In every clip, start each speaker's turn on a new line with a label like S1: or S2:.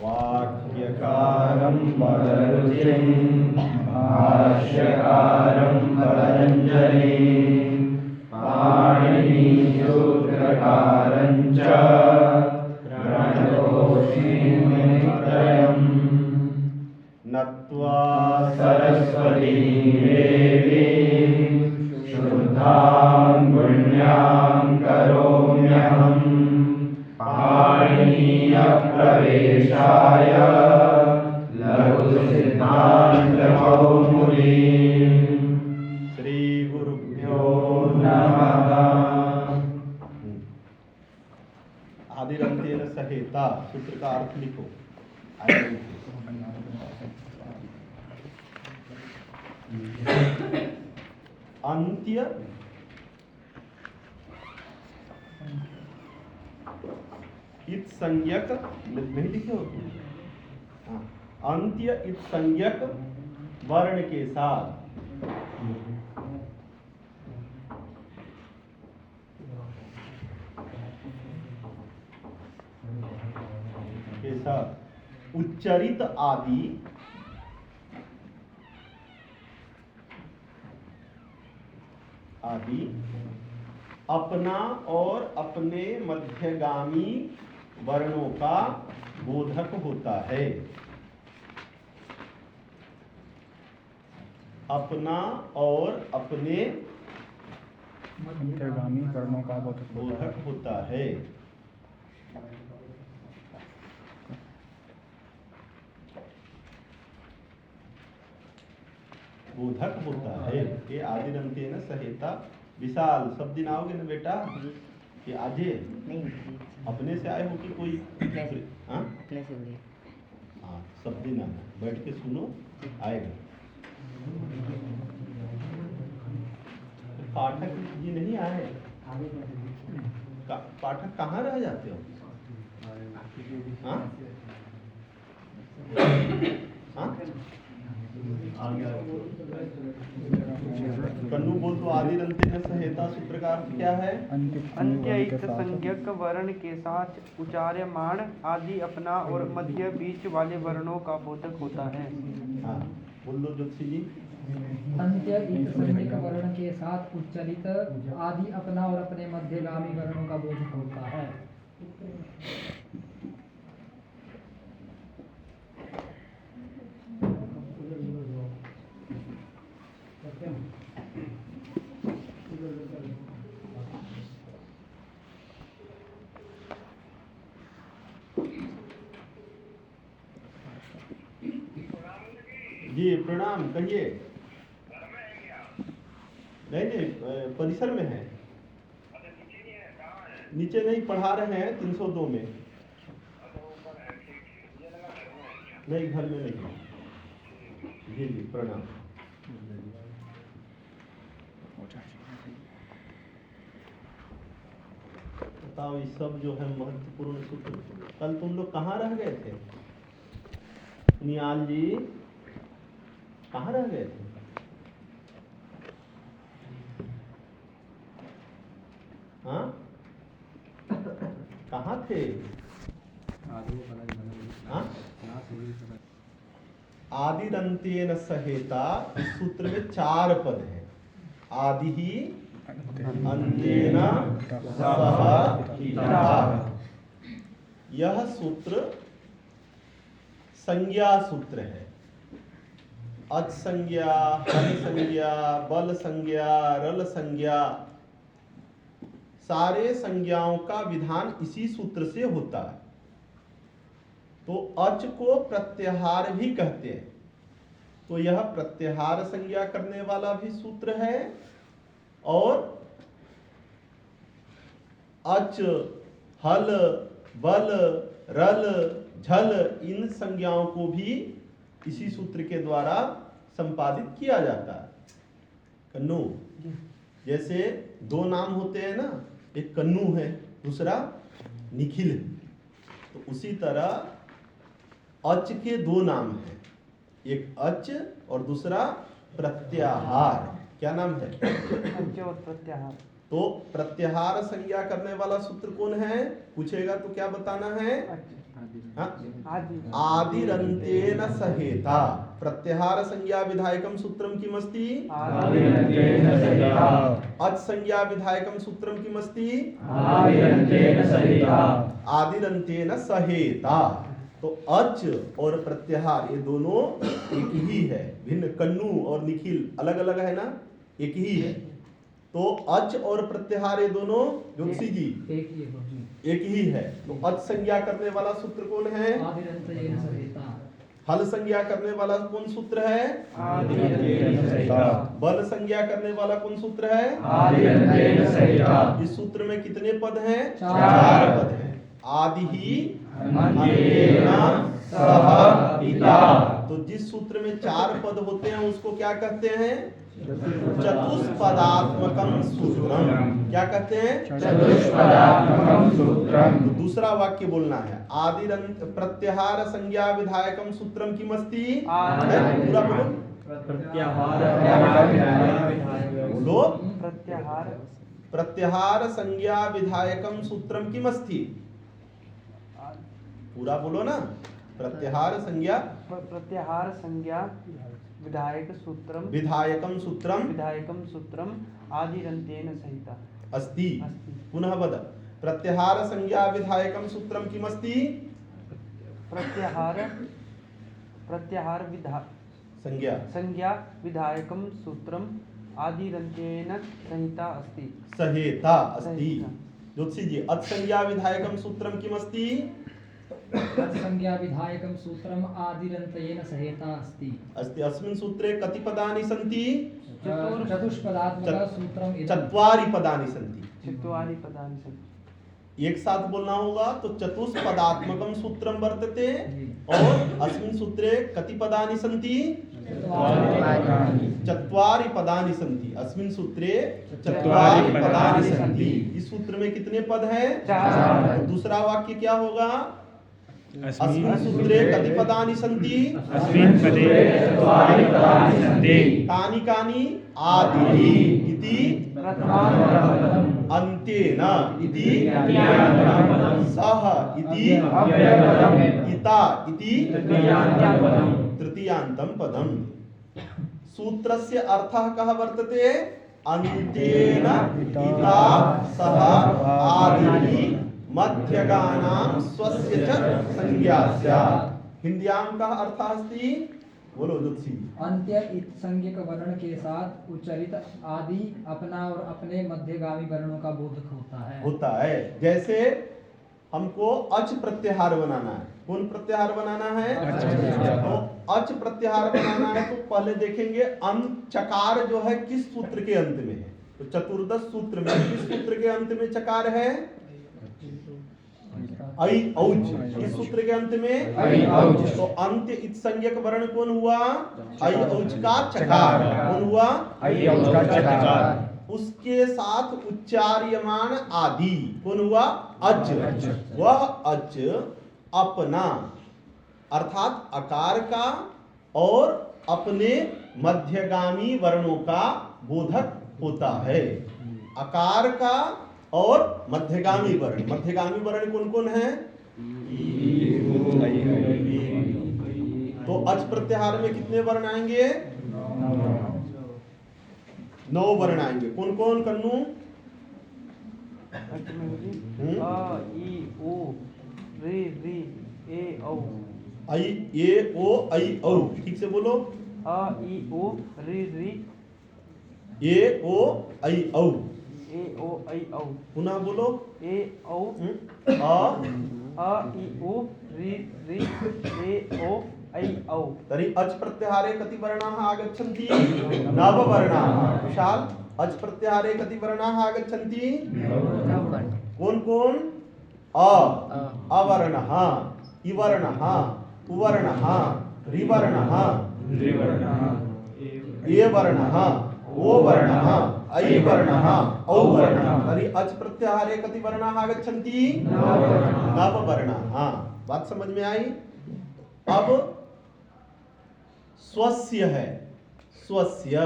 S1: वाक्यकारं वररुचिं भाष्यकारं पतञ्जलिं पाणिनिसूत्रकारं च प्रणतोऽस्मि मुनित्रयम् नत्वा सरस्वतीं देवीं शुद्धां पुण्यां करोम्यहम् पाणिनीयप्रवेशाय लघुसिद्धान्तकौमुदीं श्रीगुरुभ्यो नमः। आदिरन्तेन सहेता सूत्र का अर्थ लिखो। अंत्य इत संज्ञक नहीं लिखे हो? हाँ, अंत्य इत संज्ञक वर्ण के साथ उच्चरित आदि अपना और अपने मध्यगामी वर्णों का बोधक होता है। अपना और अपने
S2: मध्यगामी वर्णों का
S1: बोधक होता है। बोधक होता है। ये आदिरंतेन सहेता विशाल सब दिन आओगे ना बेटा? ये आजे
S3: नहीं
S1: अपने से आए हो कि कोई हाँ
S3: अपने से बोलिए।
S1: हाँ सब दिन आना, बैठ के सुनो, आएगा। पाठक जी नहीं आए? पाठक कहाँ रह जाते हो? हाँ हाँ कन्नू बोल तो आदिरंतेन सहेता सूत्र का अर्थ क्या है?
S4: अंत्य संज्ञक वर्ण के साथ उच्चार्यमाण आदि अपना और मध्य बीच वाले वर्णों का बोधक होता है।
S1: हाँ बोलो ज्योति जी।
S5: अंत्य संज्ञक वर्ण के साथ उच्चरित आदि अपना और अपने मध्यगामी वर्णों का बोधक होता है।
S1: जी प्रणाम, कहिए। नहीं परिसर में है। नीचे नहीं, पढ़ा रहे हैं 302 में। नहीं घर में नहीं। जी जी प्रणाम। बताओ ये सब जो है महत्वपूर्ण सूत्र। कल तुम लोग कहाँ रह गए थे? नियाल जी कहाँ रह गए थे? हाँ कहाँ थे? हाँ? आदिरंतेन सहेता इस सूत्र में 4 पद हैं। आदि ही अंतेन सह हिता। यह सूत्र संज्ञा सूत्र है। अच संज्ञा, हल संज्ञा, बल संज्ञा, रल संज्ञा, सारे संज्ञाओं का विधान इसी सूत्र से होता है। तो अच को प्रत्याहार भी कहते हैं। तो यह प्रत्याहार संज्ञा करने वाला भी सूत्र है और अच, हल, बल, रल, झल इन संज्ञाओं को भी इसी सूत्र के द्वारा संपादित किया जाता है। कन्नू, जैसे 2 नाम होते हैं ना, एक कन्नू है, दूसरा निखिल है। तो उसी तरह अच के 2 नाम हैं, एक अच और दूसरा प्रत्याहार। क्या नाम है?
S4: अच और प्रत्याहार।
S1: तो प्रत्याहार संज्ञा करने वाला सूत्र कौन है, पूछेगा तो क्या बताना है? हाँ? आदिरन्तेन सहेता। प्रत्याहार संज्ञा विधायकम सूत्रम किमस्ति?
S2: आदिरन्तेन सहेता।
S1: अच संज्ञा विधायकम सूत्रम किमस्ति?
S2: आदिरन्तेन सहेता।
S1: आदिरन्तेन सहेता। तो अच और प्रत्याहार ये दोनों एक ही है, भिन्न। कन्नू और निखिल अलग अलग है ना, एक ही है। तो अच और प्रत्याहार ये दोनों ज्योतिषी जी एक ही है। तो अच संज्ञा करने वाला सूत्र कौन है?
S5: आदिरन्तेन सहेता।
S1: हल संज्ञा करने वाला कौन सूत्र है?
S2: आदिरन्तेन सहेता।
S1: बल संज्ञा करने वाला कौन सूत्र है?
S2: आदिरन्तेन सहेता।
S1: इस सूत्र में कितने पद हैं?
S5: चार
S1: पद हैं। आदि ही
S2: अन्तेन सह पिता।
S1: तो जिस सूत्र में 4 पद होते हैं उसको क्या कहते हैं? चतुष्पदात्मकम सूत्रम। क्या कहते हैं?
S2: चतुष्पदात्मकं सूत्रम्।
S1: तो दूसरा वाक्य बोलना है, आदिरन्त प्रत्याहार संज्ञा विधायकम सूत्रम किमस्ति? पूरा बोलो, बोलो। प्रत्याहार संज्ञा विधायकम सूत्रम किमस्ति? पूरा बोलो ना। प्रत्याहार संज्ञा विधायकम सूत्रम
S4: आदिरन्तेन सहिता
S1: अस्ति। पुनः वद। प्रत्याहार संज्ञा विधायकम सूत्रम किमस्ति? संज्ञा
S4: विधायकम सूत्रम आदिरन्तेन सहिता अस्ति।
S1: सहेता अस्ति। ज्योतिषी जी, अच संज्ञा विधायकम सूत्रम किमस्ति?
S5: संज्ञा विधायकं सूत्रम आदिरन्तेन सहेता अस्ति।
S1: अस्ति। अस्मिन् सूत्रे कति पदानि सन्ति?
S5: चतुष्पदात्मक सूत्रम इदं।
S1: 4 पदानि सन्ति।
S4: 4 पदानि सन्ति।
S1: एक साथ बोलना होगा तो चतुष्पदात्मकम सूत्रम वर्तते। और अस्मिन् सूत्रे कति पदानि सन्ति? 4 पदानि सन्ति। अस्मिन् सूत्रे 4 पदानि सन्ति। इस सूत्र में कितने पद हैं? 4। दूसरा वाक्य क्या होगा? अस्मिन् सूत्रे कति पदानि सन्ति?
S2: अस्मिन् सूत्रे 4 पदानि सन्ति।
S1: कानि कानि? आदिः इति अन्तेन इति सह इति इता इति तृतीयान्तं पदम्। सूत्रस्य अर्थः कः वर्तते? अन्तेन इता सह आदिः मध्यगानां स्वस्य च संज्ञा स्यात्। हिन्द्यां का अर्थ अस्ति, बोलो ज्योतिषी।
S5: अंत्य इत संज्ञक वर्ण के साथ उच्चारित आदि अपना और अपने मध्यगामी वर्णों का बोधक होता है।
S1: जैसे हमको अच प्रत्याहार बनाना है। कौन प्रत्याहार बनाना है? तो अच प्रत्याहार बनाना है तो पहले देखेंगे चकार जो है किस सूत्र के अंत में है। तो चतुर्दश सूत्र में किस सूत्र के अंत में चकार है? ऐ औच। इस सूत्र के अंत में
S2: ऐ औच।
S1: तो अंत्य इत संज्ञक वर्ण कौन हुआ? ऐ औच का चकार। कौन हुआ?
S2: ऐ औच का चकार।
S1: उसके साथ उच्चार्यमान आदि कौन हुआ? अच। वह अच अपना अर्थात आकार का और अपने मध्यगामी वर्णों का बोधक होता है। आकार का और मध्यगामी वर्ण। मध्यगामी वर्ण कौन कौन है? तो अच प्रत्याहार में कितने वर्ण आएंगे? 9 वर्ण आएंगे। कौन कौन कन्नू?
S4: अ ई ओ रे रे ए औ।
S1: आई ए ओ आई औ। ठीक से बोलो।
S4: अ ई ओ रे रे
S1: ए ओ आई औ।
S4: ए ओ ऐ औ।
S1: पुनः बोलो।
S4: ए औ
S1: अ
S4: ई ओ रे रे ए ओ ऐ औ।
S1: तर्हि अच प्रत्याहारे कति वर्णाः आगच्छन्ति? 9 वर्णाः। विशाल, अच प्रत्याहारे कति वर्णाः आगच्छन्ति? कौन कौन? अवर्णः, इवर्णः, उवर्णः, ऋवर्णः, ए वर्णः, ओ वर्णः, ऐ वर्णः, औ वर्णः। तर्हि अच प्रत्याहारे कति वर्णाः आगच्छन्ति? 9 वर्णाः। बात समझ में आई? अब स्वस्य है। स्वस्य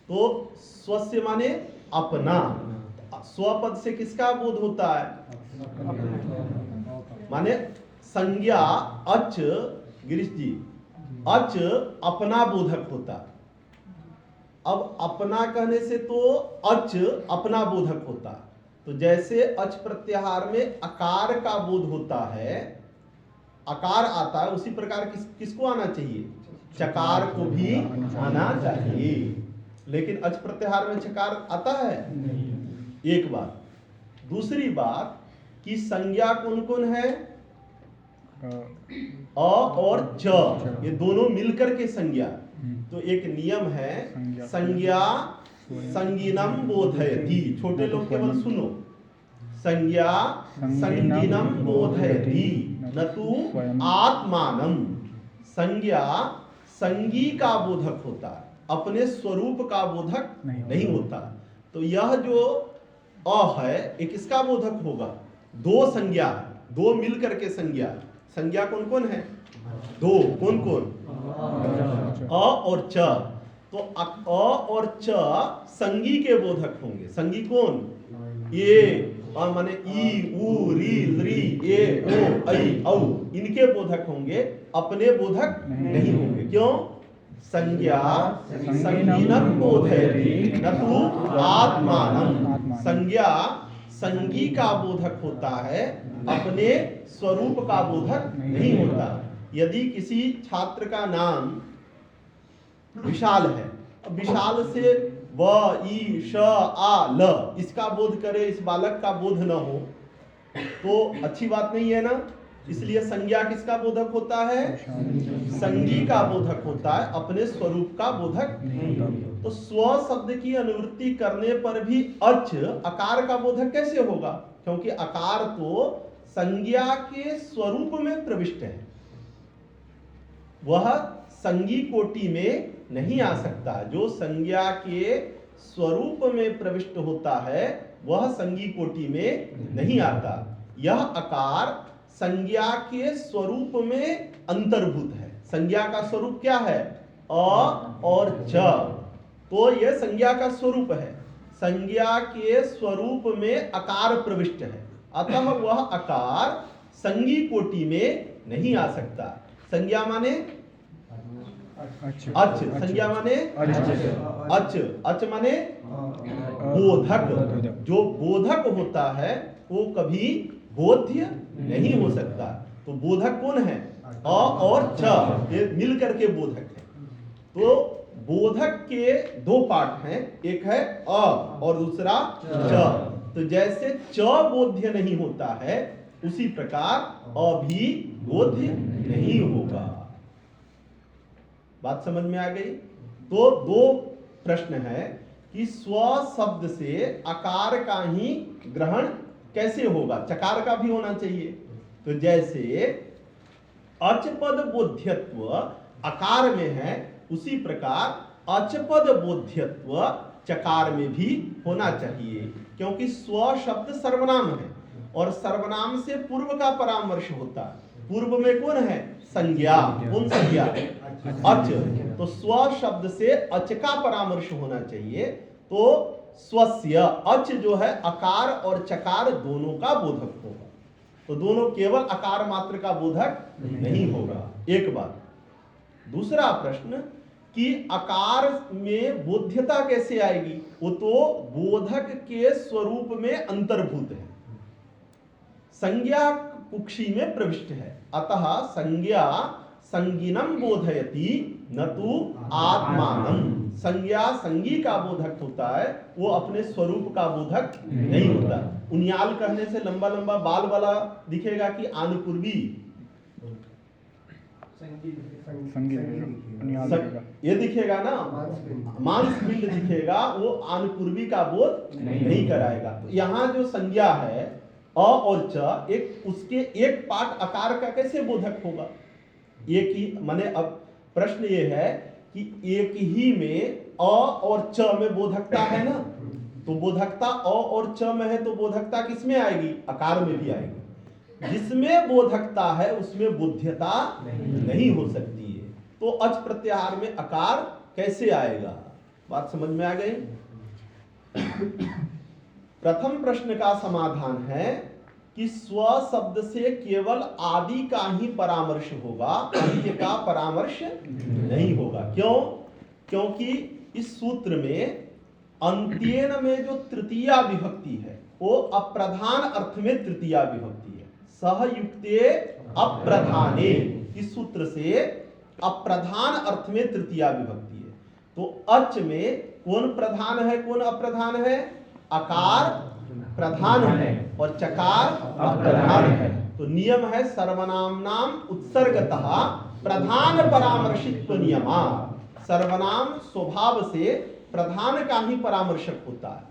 S1: तो स्वस्य माने अपना। स्वपद से किसका बोध होता है? माने संज्ञा अच, गिरीश जी, अच अपना बोधक होता है। अब अपना कहने से तो अच अपना बोधक होता है। तो जैसे अच प्रत्याहार में अकार का बोध होता है, अकार आता है, उसी प्रकार किसको आना चाहिए? चकार को भी आना चाहिए। लेकिन अच प्रत्याहार में चकार आता है? एक बात। दूसरी बात कि संज्ञा कौन कौन है? अ और च, ये दोनों मिलकर के संज्ञा। तो एक नियम है, संज्ञा संगीनम बोधयति। छोटे लोग केवल सुनो, संज्ञा संगीनम बोधयति न तु आत्मानम। संज्ञा संगी का बोधक होता है, अपने स्वरूप का बोधक नहीं होता। तो यह जो अ है, ये किसका बोधक होगा? दो संज्ञा है, दो मिलकर के संज्ञा। संज्ञा कौन कौन है? दो। कौन कौन? अ और च। तो अ और च संगी के बोधक होंगे। संगी कौन? ये माने ई, उ, री, ली, ए, ओ, ऐ, औ, इनके बोधक होंगे, अपने बोधक नहीं होंगे। क्यों? संज्ञा संगीनम बोधयति न तु आत्मानम। संज्ञा संगी का बोधक होता है, अपने स्वरूप का बोधक नहीं होता। यदि किसी छात्र का नाम विशाल है, विशाल से व, ई, श, आ, ल, इसका बोध करे, इस बालक का बोध न हो, तो अच्छी बात नहीं है ना। इसलिए संज्ञा किसका बोधक होता है? संगी का बोधक होता है, अपने स्वरूप का बोधक नहीं। तो स्व शब्द की अनुवृत्ति करने पर भी अच अकार का बोधक कैसे होगा? क्योंकि अकार तो संज्ञा के स्वरूप में प्रविष्ट है, वह संगी कोटि में नहीं आ सकता। जो संज्ञा के स्वरूप में प्रविष्ट होता है, वह संगी कोटि में नहीं आता। यह अकार संज्ञा के स्वरूप में अंतर्भूत है। संज्ञा का स्वरूप क्या है? अ और च। तो यह संज्ञा का स्वरूप है। संज्ञा के स्वरूप में अकार प्रविष्ट है, अतः वह अकार संगी कोटि में नहीं आ सकता। संज्ञा माने अच, संज्ञा माने अच, अच माने बोधक। जो बोधक होता है वो कभी बोध्य नहीं हो सकता। तो बोधक कौन है? अ और च, ये मिलकर के बोधक है। तो बोधक के दो पार्ट हैं, एक है अ और दूसरा च। तो जैसे च बोध्य नहीं होता है, उसी प्रकार अ भी बोध्य नहीं होगा। बात समझ में आ गई? तो दो प्रश्न है कि स्व शब्द से आकार का ही ग्रहण कैसे होगा? चकार का भी होना चाहिए। तो जैसे अचपद बोध्यत्व आकार में है, उसी प्रकार अचपद बोध्यत्व चकार में भी होना चाहिए। क्योंकि स्व शब्द सर्वनाम है और सर्वनाम से पूर्व का परामर्श होता है। पूर्व में कौन है? संज्ञा। कौन संज्ञा? अच। तो स्व शब्द से अच का परामर्श होना चाहिए। तो स्वस्य, अच जो है अकार और चकार दोनों का बोधक होगा। तो दोनों केवल अकार मात्र का बोधक नहीं होगा। एक बात। दूसरा प्रश्न कि आकार में बोध्यता कैसे आएगी? वो तो बोधक के स्वरूप में अंतर्भूत है, संज्ञा कुक्षी में प्रविष्ट है। अतः संज्ञा संगीनम बोधयति न तु आत्मानम। संज्ञा संगी का बोधक होता है, वो अपने स्वरूप का बोधक नहीं होता। उन्याल कहने से लंबा लंबा बाल वाला दिखेगा कि आनुपूर्वी? ये दिखेगा ना, मांस पिंड दिखेगा, वो आनुपूर्वी का बोध नहीं कराएगा। तो यहाँ जो संज्ञा है अ और च, एक उसके एक पार्ट आकार का कैसे बोधक होगा? एक ही माने, अब प्रश्न ये है कि एक ही में अ और च में बोधकता है ना, तो बोधकता अ और च में है, तो बोधकता किसमें आएगी? आकार में भी आएगी। जिसमें बोधकता है उसमें बोध्यता नहीं हो सकती है। तो अच प्रत्याहार में आकार कैसे आएगा? बात समझ में आ गई? प्रथम प्रश्न का समाधान है कि स्व शब्द से केवल आदि का ही परामर्श होगा, अंत्य का परामर्श नहीं होगा। क्यों? क्योंकि इस सूत्र में अंत्येन में जो तृतीया विभक्ति है वो अप्रधान अर्थ में तृतीया विभक्ति है। सहयुक्ते अप्रधाने, इस सूत्र से अप्रधान अर्थ में तृतीया विभक्ति है। तो अच में कौन प्रधान है कौन अप्रधान है? अकार प्रधान है और चकार अप्रधान है। तो नियम है सर्वनामनाम उत्सर्गतः प्रधान परामर्शित्व नियमा। सर्वनाम स्वभाव से प्रधान का ही परामर्शक होता है।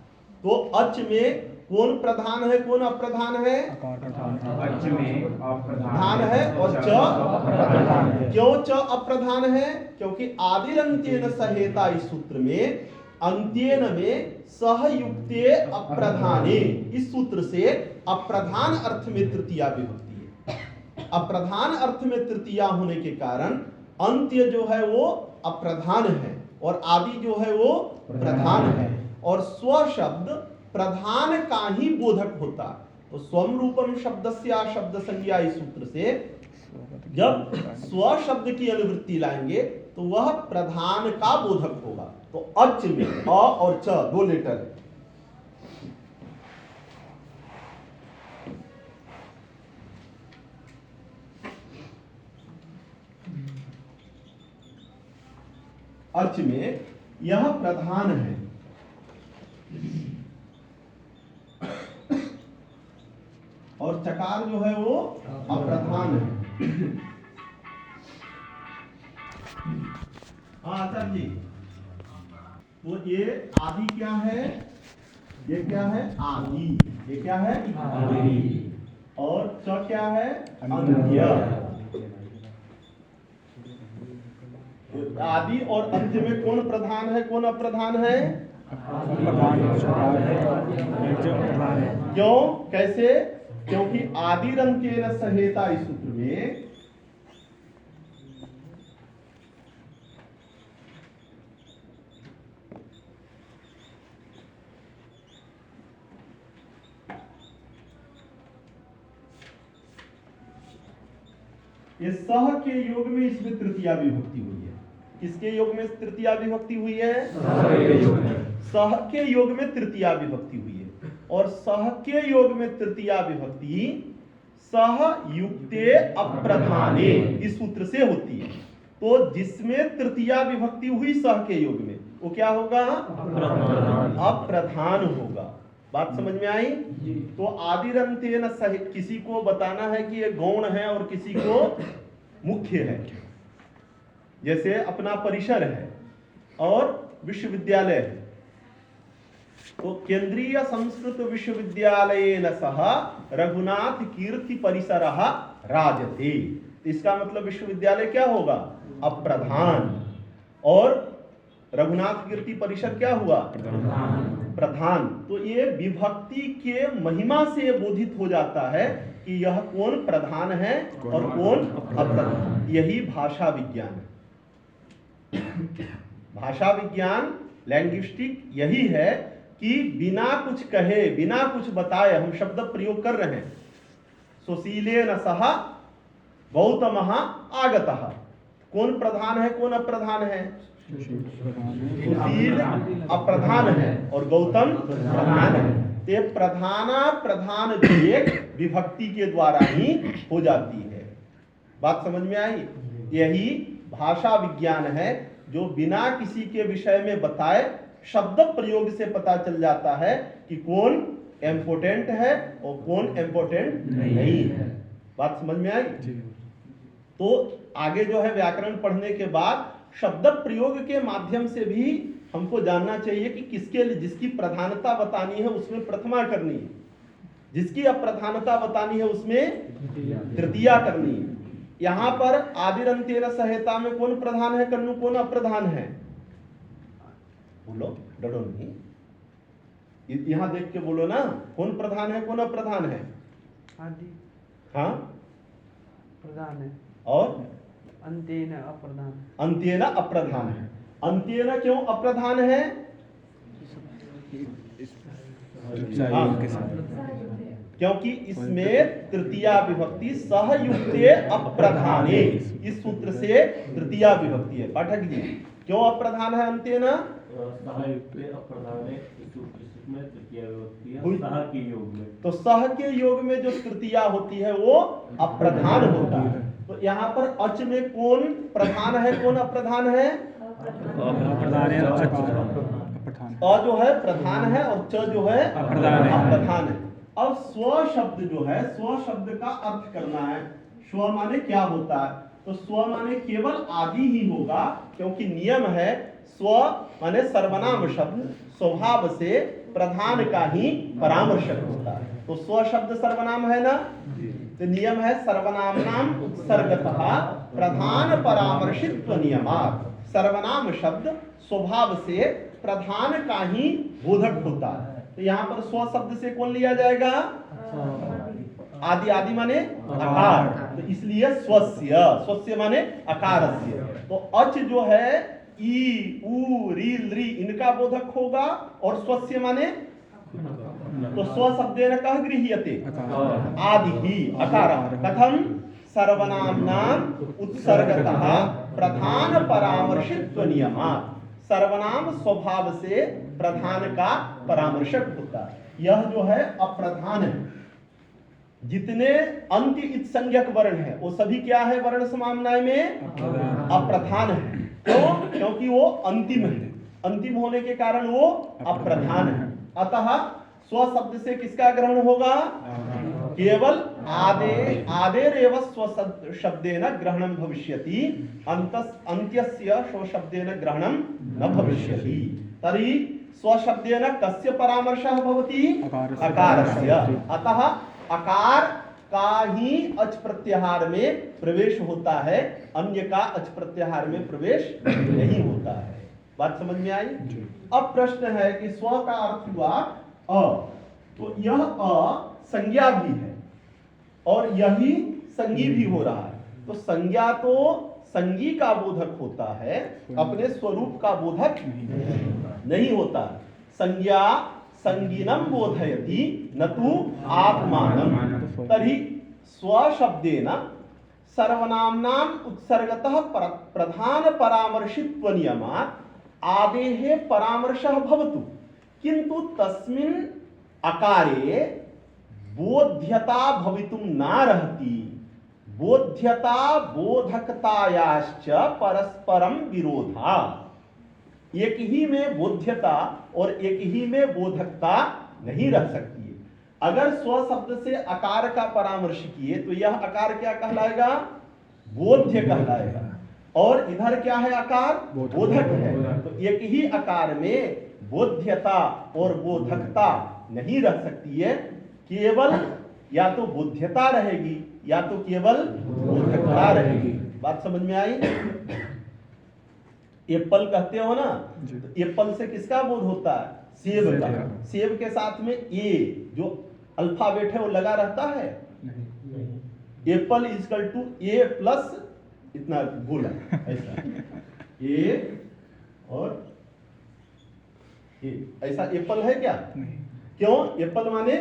S1: तो अच में कौन प्रधान है कौन अप्रधान है?
S2: अच में
S1: प्रधान है और च अप्रधान है। क्यों च अप्रधान है? क्योंकि आदिरंत्येन सहेता इस सूत्र में अंत्येन में सहयुक्ते अप्रधाने, इस सूत्र से अप्रधान अर्थ में तृतीया विभक्ति है। अप्रधान अर्थ में तृतीया होने के कारण अंत्य जो है वो अप्रधान है और आदि जो है वो प्रधान है। और स्व शब्द प्रधान का ही बोधक होता है। तो स्वम रूपम शब्दस्या शब्द संज्ञा इस सूत्र से जब स्व शब्द की अनुवृत्ति लाएंगे तो वह प्रधान का बोधक होगा। तो अच में अ और च दो लेटर है। अच में यह प्रधान है और चकार जो है वो अप्रधान है। हाँ आचार्य जी, तो ये आदि क्या है? ये क्या है? आदि। ये क्या है? आदि। और च क्या है? अंत्य। आदि और अंत्य में कौन प्रधान है कौन अप्रधान है? क्यों? कैसे? क्योंकि आदिरंत्येन सहेता इस सूत्र में ये सह के योग में इसमें तृतीया विभक्ति हुई है। किसके योग में तृतीया विभक्ति हुई है? सह के योग में तृतीया विभक्ति हुई है। और सह के योग में तृतीया विभक्ति सह युक्ते अप्रधाने इस सूत्र से होती है। तो जिसमें तृतीया विभक्ति हुई सह के योग में वो क्या होगा? अप्रधान होगा। बात समझ में आई? तो आदिरंत्येन सहित किसी को बताना है कि ये गौण है और किसी को मुख्य है। जैसे अपना परिसर है और विश्वविद्यालय है। तो केंद्रीय संस्कृत विश्वविद्यालयेन सह रघुनाथ कीर्ति परिसरः राजते। इसका मतलब विश्वविद्यालय क्या होगा? अप्रधान। और रघुनाथ कीर्ति परिसर क्या हुआ? प्रधान। तो ये विभक्ति के महिमा से बोधित हो जाता है कि यह कौन प्रधान है और कौन अप्रधान। यही भाषा विज्ञान है। भाषा विज्ञान लैंग्विस्टिक यही है कि बिना कुछ कहे बिना कुछ बताए हम शब्द प्रयोग कर रहे हैं। सुशीलेन सह गौतमः आगतः। कौन प्रधान है कौन अप्रधान है? सुशील अप्रधान है और गौतम प्रधान है। ते प्रधाना प्रधान एक विभक्ति के द्वारा ही हो जाती है। बात समझ में आई? यही भाषा विज्ञान है जो बिना किसी के विषय में बताए शब्द प्रयोग से पता चल जाता है कि कौन इम्पोर्टेंट है और कौन इम्पोर्टेंट नहीं है। बात समझ में आई? तो आगे जो है व्याकरण पढ़ने के बाद शब्द प्रयोग के माध्यम से भी हमको जानना चाहिए कि किसके लिए जिसकी प्रधानता बतानी है उसमें प्रथमा करनी है, जिसकी अप्रधानता बतानी है उसमें तृतीया करनी है। यहाँ पर आदिरंत्येन सहेता में कौन प्रधान है कन्नू कौन अप्रधान है? बोलो, डरो नहीं। यहाँ देख के बोलो ना, कौन प्रधान है कौन अप्रधान है?
S4: आदि
S1: हाँ
S4: प्रधान है
S1: और
S4: अंत्येन अप्रधान।
S1: अंत्येन अप्रधान है। अंत्येन क्यों अप्रधान है?
S2: योग के साथ।
S1: क्योंकि इसमें तृतीया विभक्ति सहयुक्ते अप्रधाने, इस सूत्र से तृतीया विभक्ति है। पाठक जी, क्यों अप्रधान है अंतेन?
S3: सहयुक्ते अप्रधाने इस सूत्र में तृतीया विभक्ति है,
S1: हुई।
S3: सह के योग में।
S1: तो सह के योग में जो तृतीया होती है वो अप्रधान होता है। तो यहाँ पर अच में कौन प्रधान है, कौन अप्रधान है?
S2: प्रधान है,
S1: अ जो है प्रधान है और च जो है अप्रधान है। अब स्व शब्द जो है, स्व शब्द का अर्थ करना है। स्व माने क्या होता है? तो स्व माने केवल आदि ही होगा, क्योंकि नियम है स्व माने सर्वनाम शब्द स्वभाव से प्रधान का ही परामर्शक होता है। तो स्व शब्द सर्वनाम है ना, तो नियम है सर्वनाम नाम उत्सर्गतः प्रधान परामर्शित्व नियमात्। सर्वनाम शब्द स्वभाव से प्रधान का ही बोधक होता है। तो यहाँ पर स्व शब्द से कौन लिया जाएगा? आदि, आदि माने आकार, तो इसलिए स्वस्य, स्वस्य माने आकारस्य। तो अच जो है ई उ री री इनका बोधक होगा, और स्वस्य माने तो स्व शब्देन कह गृह्यते आदि ही अकार। कथम? सर्वनाम्नाम उत्सर्गतः प्रधान परामर्शित्व नियमात्। सर्वनाम स्वभाव से प्रधान का परामर्शक होता है। यह जो है अप्रधान है। जितने अंत्य इत संज्ञक वर्ण है वो सभी क्या है? वर्ण समाम्नाय में अप्रधान है। क्यों? क्योंकि वो अंतिम है। अंतिम होने के कारण वो अप्रधान है। अतः स्व शब्द से किसका ग्रहण होगा? केवल आदेरेव स्व शब्देन ग्रहणं भविष्यति, अन्त्यस्य स्व शब्देन ग्रहणं न भविष्यति। तर्हि स्व शब्देन कस्य परामर्शः भवति? अकारस्य। अतः अकार का ही अच प्रत्याहार में प्रवेश होता है, अन्य का अच प्रत्याहार में प्रवेश नहीं होता है। बात समझ में आई? अब प्रश्न है कि स्व का अर्थ हुआ अ, तो यह अ संज्ञा भी है और यही संज्ञी भी हो रहा है। तो संज्ञा तो संज्ञी का बोधक होता है, अपने स्वरूप का बोधक नहीं होता। संज्ञा संगीनम बोधयति न तु आत्मानम। तर्हि स्व शब्देन सर्वनाम्नाम उत्सर्गतः प्रधान परामर्शित्व नियमात् आदेः परामर्शः भवतु, किंतु तस्मिन् अकारे बोध्यता भवितुं नार्हति। बोध्यता बोधकतायाश्च परस्परम विरोधा। एक ही में बोध्यता और एक ही में बोधकता नहीं रह सकती है। अगर स्व शब्द से आकार का परामर्श किए तो यह आकार क्या कहलाएगा? बोध्य कहलाएगा। और इधर क्या है? आकार बोधक है। तो एक ही आकार में बोध्यता और बोधकता नहीं रह सकती है। केवल या तो बोध्यता रहेगी या तो केवल बोधकता रहेगी। बात समझ में आई? एप्पल कहते हो ना, तो एप्पल से किसका बोध होता है? सेब का। सेब के साथ में ए जो अल्फाबेट है वो लगा रहता है? Apple is equal to A plus इतना बोला ऐसा, ए और ए, ऐसा एप्पल है क्या? क्यों? एप्पल माने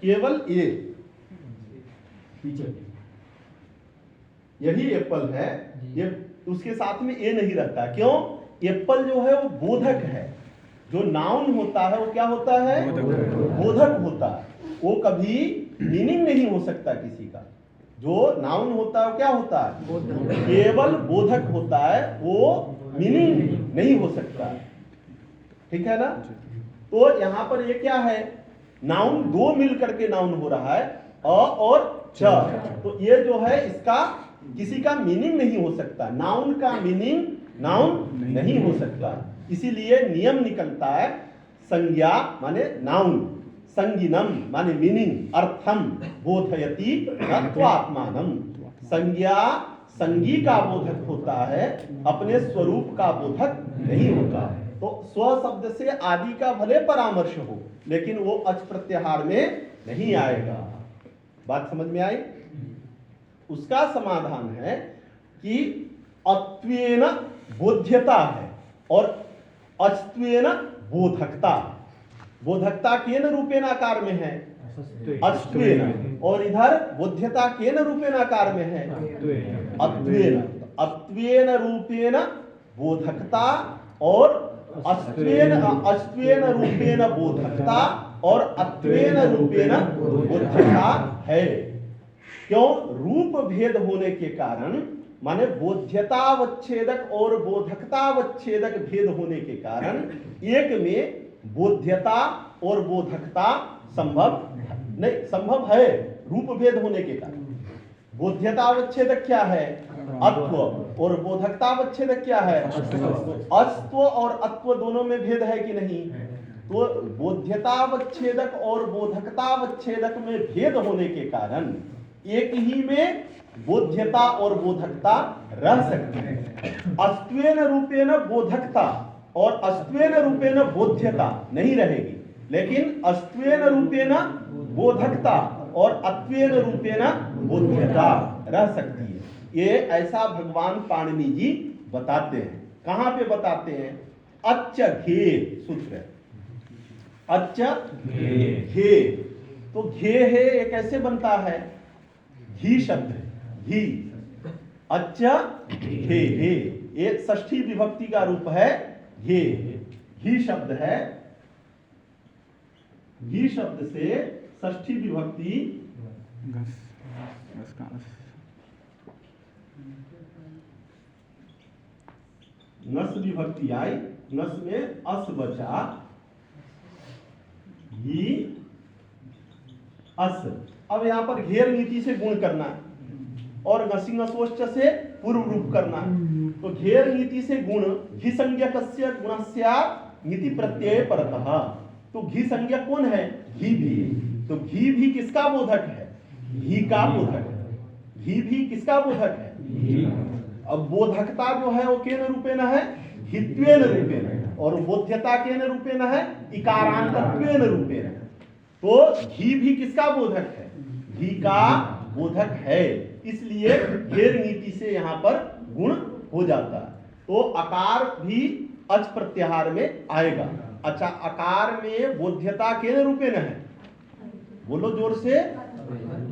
S1: केवल ए, यही एप्पल है। ये उसके साथ में ए नहीं रहता। क्यों? एप्पल जो है वो बोधक है। जो नाउन होता है वो क्या होता है? बोधक होता है। वो कभी मीनिंग नहीं हो सकता किसी का। जो नाउन होता है वो क्या होता है? केवल बोधक होता है, वो मीनिंग नहीं हो सकता। ठीक है ना? तो यहां पर ये क्या है? नाउन दो मिल करके नाउन हो रहा है, अ और च। तो ये जो है इसका किसी का मीनिंग नहीं हो सकता। नाउन का मीनिंग नाउन नहीं हो सकता। इसीलिए नियम निकलता है संज्ञा माने नाउन, संगीनम माने मीनिंग, अर्थम बोधयति तत्वात्मानम। संज्ञा संगी का बोधक होता है, अपने स्वरूप का बोधक नहीं होता। तो स्व शब्द से आदि का भले परामर्श हो लेकिन वो अच प्रत्याहार में नहीं आएगा। बात समझ में आई? उसका समाधान है कि अत्वेन बोध्यता है और अच्त्वेन बोधकता। बोधकता केन रूपेण आकार में है, अत्वेन, और इधर बोध्यता केन रूपेण आकार में है, अत्वेन। अत्वेन रूपेण बोधकता और अत्वेन रूपेण बोधकता और अत्वेन रूपेण बोध्यता है। क्यों? रूप भेद होने के कारण, माने बोध्यतावच्छेदक और बोधकतावच्छेदक भेद होने के कारण एक में बोध्यता और बोधकता संभव है रूप भेद होने के कारण। बोध्यतावच्छेदक क्या है? अत्व, और बोधकतावच्छेदक क्या है? अत्व और अत्व दोनों में भेद है कि नहीं? तो बोध्यतावच्छेदक और बोधकतावच्छेदक में भेद होने के कारण एक ही में बोध्यता और बोधकता रह सकती है। अस्त्वेन रूपेण बोधकता और अस्त्वेन रूपेण बोध्यता नहीं रहेगी, लेकिन अस्त्वेन रूपेण बोधकता और अत्वेन रूपेण बोध्यता रह सकती है। ये ऐसा भगवान पाणिनि जी बताते हैं। कहां पे बताते हैं? अच्छ घे सूत्र है, अच्छ घे। तो घे है, ये कैसे बनता है? घी शब्द है, घी। अच्छा घे, हे एक षष्ठी विभक्ति का रूप है घे। घी शब्द है, घी शब्द से षष्ठी विभक्ति नस विभक्ति आई, नस में अस बचा, घी अस। अब यहां पर घेर नीति से गुण करना है और घसिंगसोष्ट से पूर्व रूप करना है। तो घेर नीति से गुण घी संज्ञकस्य गुणस्य नीति प्रत्यय परतः। तो घी संज्ञक कौन है? घी भी। तो घी भी किसका बोधक है? घी का बोधक है। घी भी किसका बोधक है? अब बोधकता जो है वो केन रूपेण है? हित्वेन रूपेण, और बोध्यता केन रूपेण है? इकारांतत्वेन रूपेण। तो घी भी किसका बोधक है? घी का बोधक है, इसलिए घेर नीति से यहां पर गुण हो जाता है। तो अकार भी अच प्रत्याहार में आएगा। अच्छा, अकार में बोध्यता केन रूपेण है? बोलो जोर से।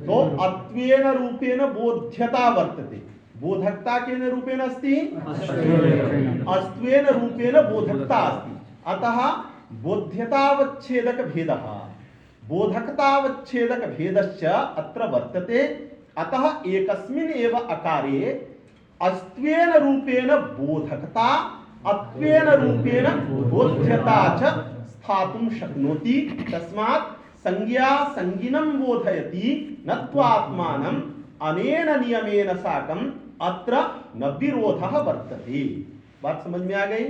S1: तो अत्वेन रूपेण बोध्यता वर्तते। बोधकता केन रूपेण अस्ति? अस्त्वेन रूपेण बोधकता अस्ति। अतः बोध्यतावच्छेदक भेदः बोधकतावच्छेदक भेदश्च अत्र वर्तते। अतः एकस्मिन् एव अकारे अस्त्वेन रूपेण बोधकता अत्वेन रूपेण बोध्यता च स्थातुं शक्नोति। तस्मात् संज्ञा संज्ञिनं बोधयति नत्वात्मानं अनेन नियमेन साकं अत्र न विरोधः वर्तते। बात समझ में आ गई?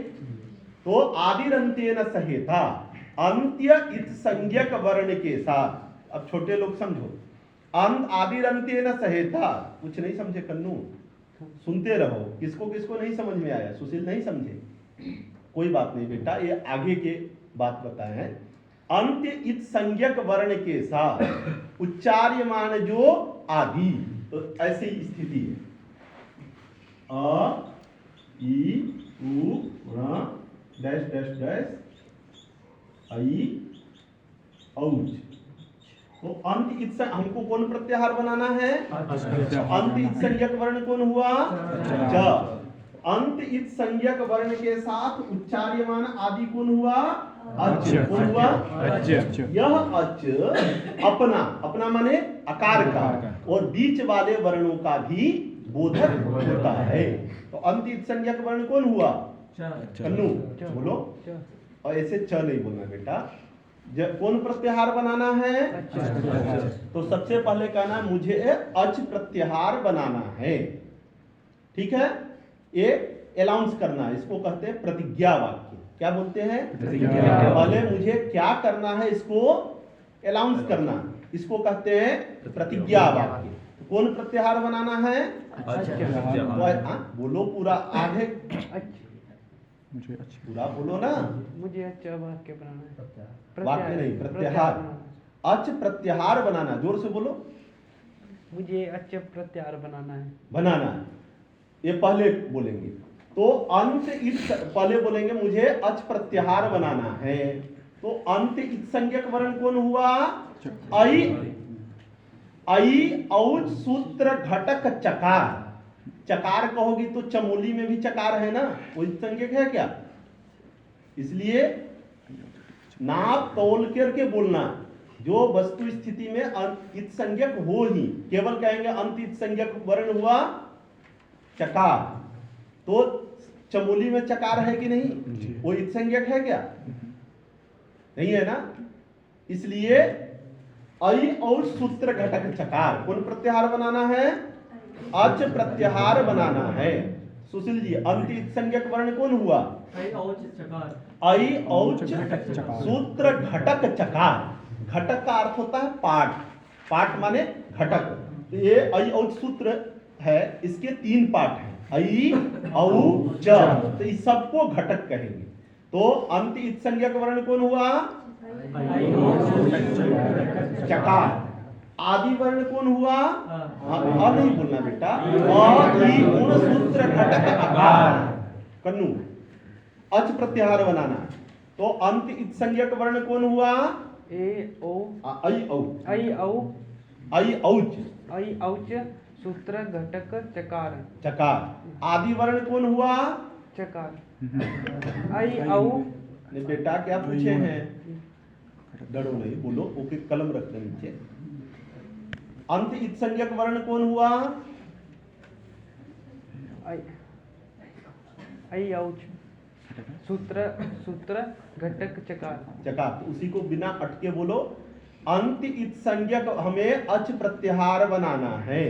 S1: तो आदिरंतेन सहेता, अंत्य इत संज्ञक वर्ण के साथ। अब छोटे लोग समझो, अंत आदिरंतेन सहेता। कुछ नहीं समझे कन्नू? सुनते रहो। किसको किसको नहीं समझ में आया? सुशील नहीं समझे? कोई बात नहीं बेटा, ये आगे के बात बताए हैं। अंत्य इत संज्ञक वर्ण के साथ उच्चार्यमान जो आदि, तो ऐसी स्थिति है। अ ई उ डैश डैश डैश आई औज। तो अंत इत हमको कौन प्रत्याहार बनाना है? अंत इत संज्ञक वर्ण कौन हुआ? च। अंत इत संज्ञक वर्ण के साथ उच्चार्यमान आदि कौन हुआ? अच। कौन हुआ? यह अच अपना, अपना माने आकार का, और बीच वाले वर्णों का भी बोधक होता है। तो अंत इत संज्ञक वर्ण कौन हुआ? कन्नू बोलो। और ऐसे च नहीं बोलना बेटा। कौन प्रत्याहार बनाना है? तो सबसे पहले कहना मुझे अच प्रत्याहार बनाना है। ठीक है, ये अनाउंस करना है। इसको कहते हैं प्रतिज्ञा वाक्य। क्या बोलते हैं? पहले मुझे क्या करना है इसको अनाउंस करना, इसको कहते हैं प्रतिज्ञा वाक्य। तो कौन प्रत्याहार बनाना है? बोलो पूरा, आधे पूरा बोलो ना।
S4: मुझे अच्छा वाक्य बनाना है।
S1: वाक्य नहीं, प्रत्याहार। अच प्रत्याहार बनाना, जोर से बोलो।
S4: मुझे अच्छा प्रत्याहार बनाना है।
S1: बनाना है, ये पहले बोलेंगे। तो अंत इत पहले बोलेंगे मुझे अच प्रत्याहार बनाना है। तो अंत इत्संज्ञक वर्ण कौन हुआ? ऐ औ सूत्र घटक चकार। चकार कहोगी तो चमोली में भी चकार है ना, वो इत्संज्ञक है क्या? इसलिए नाप तोल करके बोलना, जो वस्तु स्थिति में इत्संज्ञक हो ही, केवल कहेंगे अंत इत्संज्ञक वर्ण हुआ चकार, तो चमोली में चकार है कि नहीं? वो इत्संज्ञक है क्या? नहीं है ना। इसलिए ऐ और सूत्र घटक चकार, कौन प्रत्याहार बनाना है? अच प्रत्याहार बनाना है। सुशील जी, अंत इत्संज्ञक वर्ण कौन हुआ?
S3: ऐ औच चकार।
S1: ऐ औच सूत्र घटक चकार। घटक का अर्थ होता है पाठ, पाठ माने घटक। तो ये ऐ औच सूत्र है, इसके 3 पाठ हैं, ऐ औ च, तो इस सबको घटक कहेंगे। तो अंत इत्संज्ञक वर्ण कौन हुआ? चकार। आदि वर्ण कौन हुआ? अ नहीं बोलना बेटा, अ ई गुण सूत्र घटक अकार। कन्नू अच प्रत्याहार बनाना। तो अंत इत्संज्ञक वर्ण कौन हुआ?
S4: ऐ औ
S1: ऐ औच
S4: सूत्र घटक चकार।
S1: चकार। आदि वर्ण कौन हुआ?
S4: चकार। ऐ औ
S1: नहीं बेटा, क्या पूछे हैं? डरो नहीं, बोलो। ओके, कलम रख दे नीचे। अंत इत्संज्ञक वर्ण कौन हुआ?
S4: ऐ औच सूत्र घटक चकार।
S1: चकार। तो उसी को बिना अटके बोलो। अंत इत्संज्ञक, हमें अच प्रत्याहार बनाना है।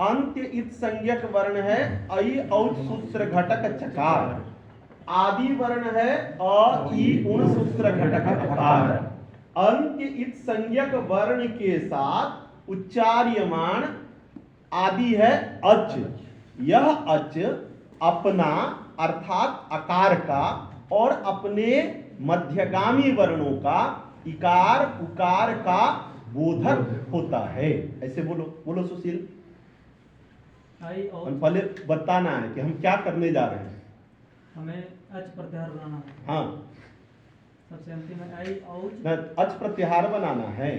S1: अंत इत्संज्ञक वर्ण है ऐ औच सूत्र घटक चकार। आदि वर्ण है अ ई उण सूत्र घटक अकार। अंत इत्संज्ञक वर्ण के साथ उच्चार्यमान आदि है अच। यह अच अपना अर्थात आकार का और अपने मध्यगामी वर्णों का इकार उकार का बोधक होता है। ऐसे बोलो, बोलो सुशील। पहले बताना है कि हम क्या करने जा रहे हैं।
S3: हमें अच प्रत्याहार बनाना है।
S1: हाँ,
S3: सबसे अंतिम है ऐ औच
S1: अच प्रत्याहार बनाना है।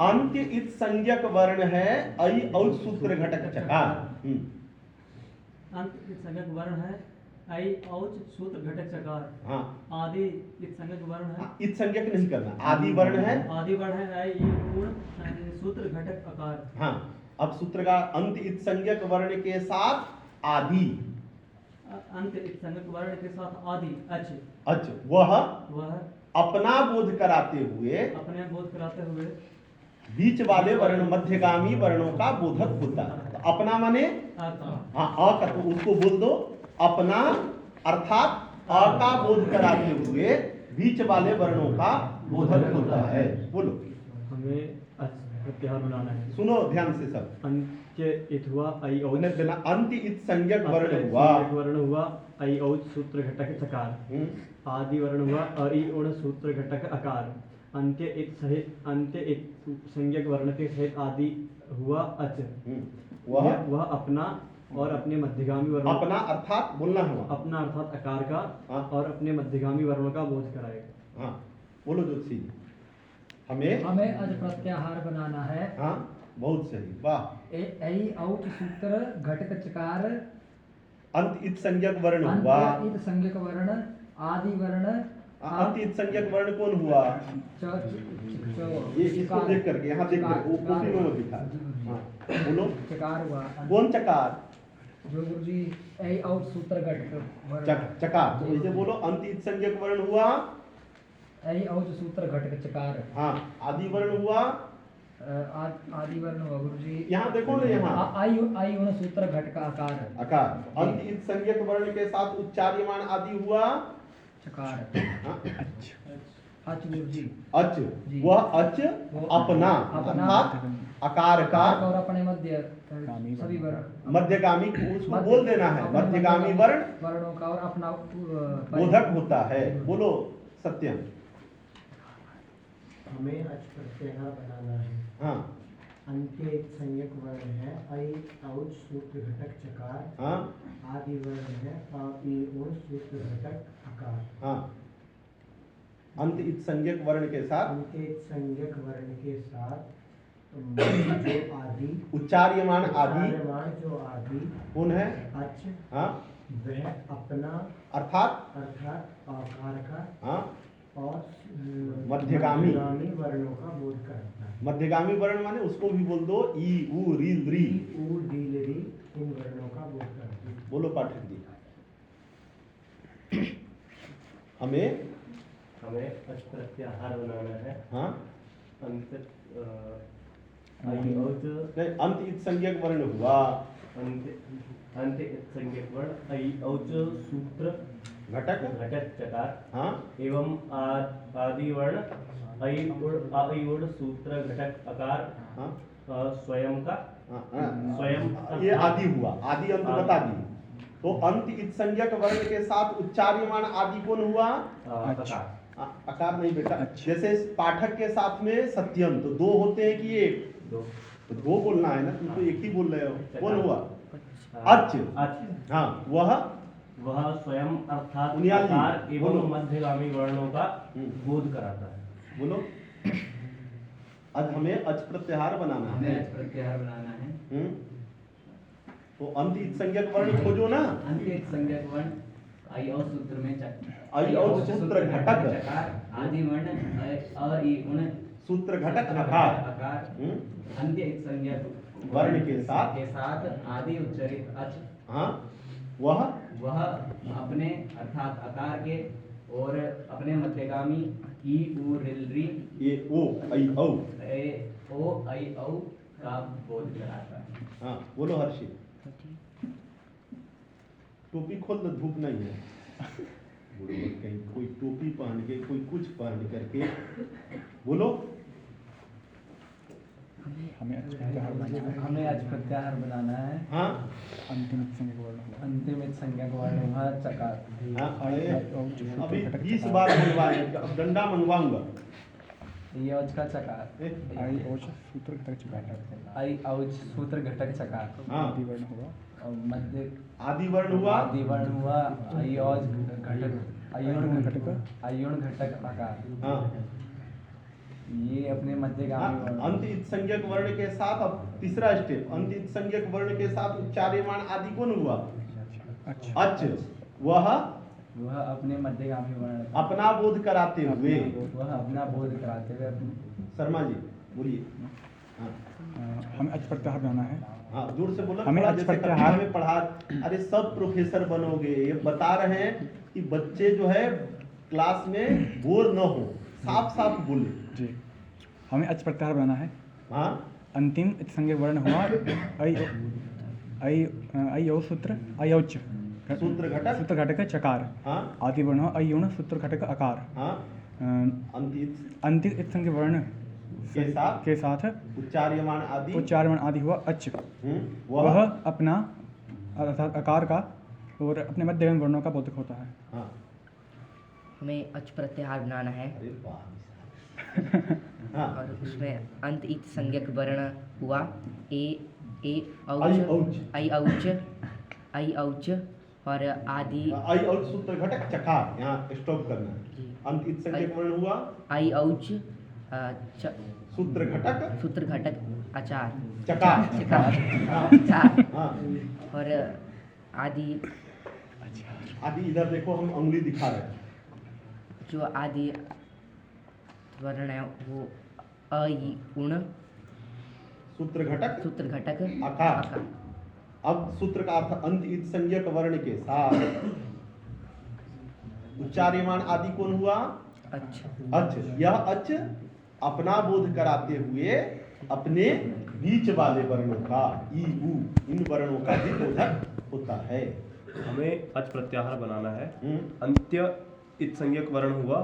S1: अंत्य इत्संज्ञक वर्ण है ऐ औच सूत्र घटक चकार।
S3: अंत इत्संज्ञक वर्ण है ऐ औच सूत्र घटक चकार।
S1: हाँ,
S3: आदि इत्संज्ञक वर्ण है।
S1: इत्संज्ञक नहीं करना, आदि वर्ण है।
S3: आदि वर्ण है ऐ ई गुण सूत्र घटक अकार।
S1: हाँ, अब सूत्र का अंत इत्संज्ञक वर्ण के साथ आदि।
S3: अंत इत्संज्ञक वर्ण के साथ आदि अच।
S1: अच वह
S3: वह
S1: अपना बोध कराते हुए,
S3: अपने बोध कराते हुए
S1: बीच वाले वर्ण मध्यगामी वर्णों का बोधक होता है। तो अपना माने हाँ, अ का, तो उसको बोल दो अपना, अर्थात अ का बोध कराते हुए बीच वाले वर्णों का बोधक होता है। बोलो।
S3: हमें अच प्रत्याहार बनाना है।
S1: सुनो ध्यान से सब।
S3: अंत्य इत हुआ ऐ औच।
S1: अंत इत्संज्ञक वर्ण हुआ।
S3: वर्ण हुआ ऐ औच सूत्र घटक चकार। आदि वर्ण हुआ अ ई उण सूत्र घटक अकार। अंत्य इत संज्ञक वर्ण के सहित आदि हुआ अच। वह अपना और अपने मध्यगामी वर्णों,
S1: अपना अर्थात बोलना हुआ,
S3: अपना अर्थात आकार का
S1: हाँ।
S3: और अपने मध्यगामी वर्णों का बोध कराएगा।
S1: हाँ, बोलो ज्योति जी।
S5: हमें अज प्रत्याहार बनाना है।
S1: हाँ, बहुत सही, वाह।
S5: ऐ औच सूत्र घटक चकार।
S1: अंत इत्संज्ञक वर्ण हुआ।
S5: अंत इत्संज्ञक वर्ण आदि वर्ण।
S1: अंत इत्संज्ञक वर्ण कौन हुआ? ये इसको देख करके, यहाँ देख करके, वो कॉपी में मत दिखा। हाँ, बोलो।
S5: चकार हुआ।
S1: कौन चकार?
S5: जो गुरुजी ऐ औच सूत्र घटक वर्ण।
S1: चकार। तो इसे बोलो अंत इत्संज्ञक वर्ण हुआ
S5: ऐ औच सूत्र घटक चकार।
S1: हाँ, आदि वर्ण हुआ
S5: आदि वर्ण हुआ गुरुजी।
S1: यहाँ देखो ना, यहाँ
S5: आई उण सूत्र घटक आकार।
S1: आकार। अंत इत्संज्ञक वर्ण के साथ उच्चार्यमान आदि हुआ
S5: चकार।
S1: हाँ?
S5: अच गुरुजी।
S1: अच, वह अच अपना अर्थात आकार का
S5: और अपने मध्य सभी वर्ण
S1: मध्यगामी, उसको बोल देना है, मध्यगामी वर्ण
S5: वर्णों का और अपना
S1: बोधक होता है। बोलो सत्यम।
S6: हमें अच प्रत्याहार बनाना है।
S1: हाँ,
S6: अंत्य एक संज्ञक वर्ण है ऐ औच सूत्र घटक चकार।
S1: हाँ,
S6: आदि वर्ण है अ ई उण सूत्र घटक अकार।
S1: हाँ, अंत इत संज्ञक वर्ण के साथ
S6: अंत्येत संज्ञक वर्ण के साथ जो आदि
S1: उच्चार्यमान आदि
S6: उच्चार्यमान जो आदि
S1: कौन है?
S6: अच
S1: हाँ,
S6: वह अपना
S1: अर्थात
S6: अर्थात आकार का
S1: हाँ,
S6: और
S1: मध्यगामी
S6: वर्णों का बोध करता है।
S1: मध्यगामी वर्ण माने उसको भी बोल दो, ई उ री री,
S6: ऊ डी री इन वर्णों का बोध करता है।
S1: बोलो पाठक जी। हमें
S3: अच प्रत्याहार बनाना है।
S1: हाँ
S3: अंत
S1: नहीं, अंत इत संज्ञक वर्ण हुआ,
S3: अंत संज्ञक वर्ण ऐ औच सूत्र
S1: घटक
S3: घटक चकार
S1: हाँ
S3: एवं आदि वर्ण ऐ उड़ सूत्र घटक अकार
S1: हाँ
S3: स्वयं का
S1: हाँ, हाँ,
S3: स्वयं
S1: ये आदि हुआ, आदि अंत बता दिए। तो अंत इत संज्ञक वर्ण के साथ उच्चार्यमान आदि कौन हुआ?
S3: अकार।
S1: अकार नहीं बेटा, जैसे पाठक के साथ में सत्यम, तो दो होते हैं कि एक?
S3: दो।
S1: तो दो बोलना है ना, तुम तो एक ही बोल रहे हो। कौन हुआ?
S3: अच।
S1: हाँ, वह
S3: स्वयं अर्थात
S1: उनियाल जी,
S3: अकार एवं
S1: बोलो।
S3: मध्यगामी वर्णों का बोध कराता है।
S1: बोलो। आज हमें अच प्रत्याहार बनाना है।
S7: हमें प्रत्याहार बनाना है।
S1: तो अंत इत संज्ञक वर्ण खोजो ना।
S7: अंत्येत संज्ञक वर्ण आई और सूत्र में
S1: आई और सूत्र घटक
S7: चकार आदि वर्ण अ ई उण
S1: सूत्र घटक अकार
S7: आकार अंत्येत संज्ञक
S1: वर्ण के साथ
S7: आदि उच्चारित अच
S1: हाँ वह
S7: अपने अर्थात आकार के और अपने मध्यगामी ई उ रिल री
S1: ये ओ आई औ
S7: का बोध कराता है।
S1: हाँ बोलो हर्षी। टोपी खोल दो, धूप नहीं है। बुढ़े कहीं कोई टोपी पहन के, कोई कुछ पहन करके बोलो।
S2: हमें आज प्रत्याहार बनाना है।
S1: हाँ
S2: अंतिम संज्ञक वर्ण हुआ।
S6: अंतिम संज्ञक वर्ण हुआ चकार।
S1: हाँ, अभी 20 बार मंगवाए, अब डंडा मंगवाऊंगा।
S6: ये औच का चकार।
S2: आई औच सूत्र घटक चकार।
S6: आई औच सूत्र घटक चकार।
S1: हाँ
S2: आदि वर्ण हुआ।
S6: और मध्य
S1: आदि वर्ण हुआ,
S6: आदि वर्ण हुआ आई औच घटक
S2: अयुण घटक
S6: अयुण घटक आकार।
S1: हाँ
S6: ये अपने मध्यगामी वर्ण।
S1: अंत इत संज्ञक वर्ण के साथ, अब तीसरा स्टेप, अंत इत संज्ञक वर्ण के साथ उच्चार्यमान आदि कौन हुआ?
S2: अच्छा
S1: अच। वह
S6: अपने मध्यगामी वर्ण
S1: अपना बोध कराते हुए।
S6: वह अपना बोध कराते हुए
S1: शर्मा जी बोलिए। हाँ
S2: हमें आज प्रत्याहार बनाना है।
S1: हाँ जोर से बोलो।
S2: हमें
S1: थोड़ा
S2: आज
S1: जैसे
S2: प्रत्याहार
S1: कक्षा में पढ़ा, अरे सब प्रोफेसर बनोगे, ये बता रहे हैं कि बच्चे जो है क्लास में बोर न हो, साफ साफ बोले।
S2: जी, हमें आज प्रत्याहार बनाना है।
S1: हाँ
S2: अंतिम संज्ञक वर्ण हुआ आई औ सूत्र आई औच
S1: सूत्र घटक
S2: सूत्र घटक चकार।
S1: हाँ
S2: आदि वर्ण हुआ अयुण सूत्र घटक आकार।
S1: हाँ अंत
S2: अंतिम संज्ञक वर्ण
S1: के साथ
S2: साथ
S1: उच्चार्यमान आदि
S2: उच्चारण आदि हुआ अच। वह अपना अर्थात आकार का और अपने मध्यगामी वर्णों का बोधक होता है।
S1: हाँ
S8: हमें अच प्रत्याहार बनाना है।
S1: अरे वाह। हाँ
S8: और उसमें अंत इत संज्ञक वर्ण हुआ
S1: आई
S8: औच
S1: औच।
S8: आई औच और आदि
S1: आई और सूत्र घटक चकार, यहाँ स्टॉप करना है। अंत इत संज्ञक वर्ण हुआ
S8: आई औच
S1: सूत्र घटक
S8: सूत्र घटक आचार
S1: चकार।
S8: चार
S1: हाँ
S8: और आदि
S1: आदि इधर देखो, हम उंगली दिखा रहे हैं।
S8: जो आदि वर्ण है वो अ उण
S1: सूत्र घटक
S8: आकार।
S1: अब सूत्र का अर्थ अंत इत संज्ञक वर्ण के साथ उच्चार्यमान आदि कौन हुआ?
S8: अच्छा
S1: अच। यह अच अपना बोध कराते हुए अपने बीच वाले वर्णों का ई उ इन वर्णों का भी बोधक होता है।
S9: हमें अच प्रत्याहार बनाना है।
S1: हम्म,
S9: अंत्य इत संज्ञक वर्ण हुआ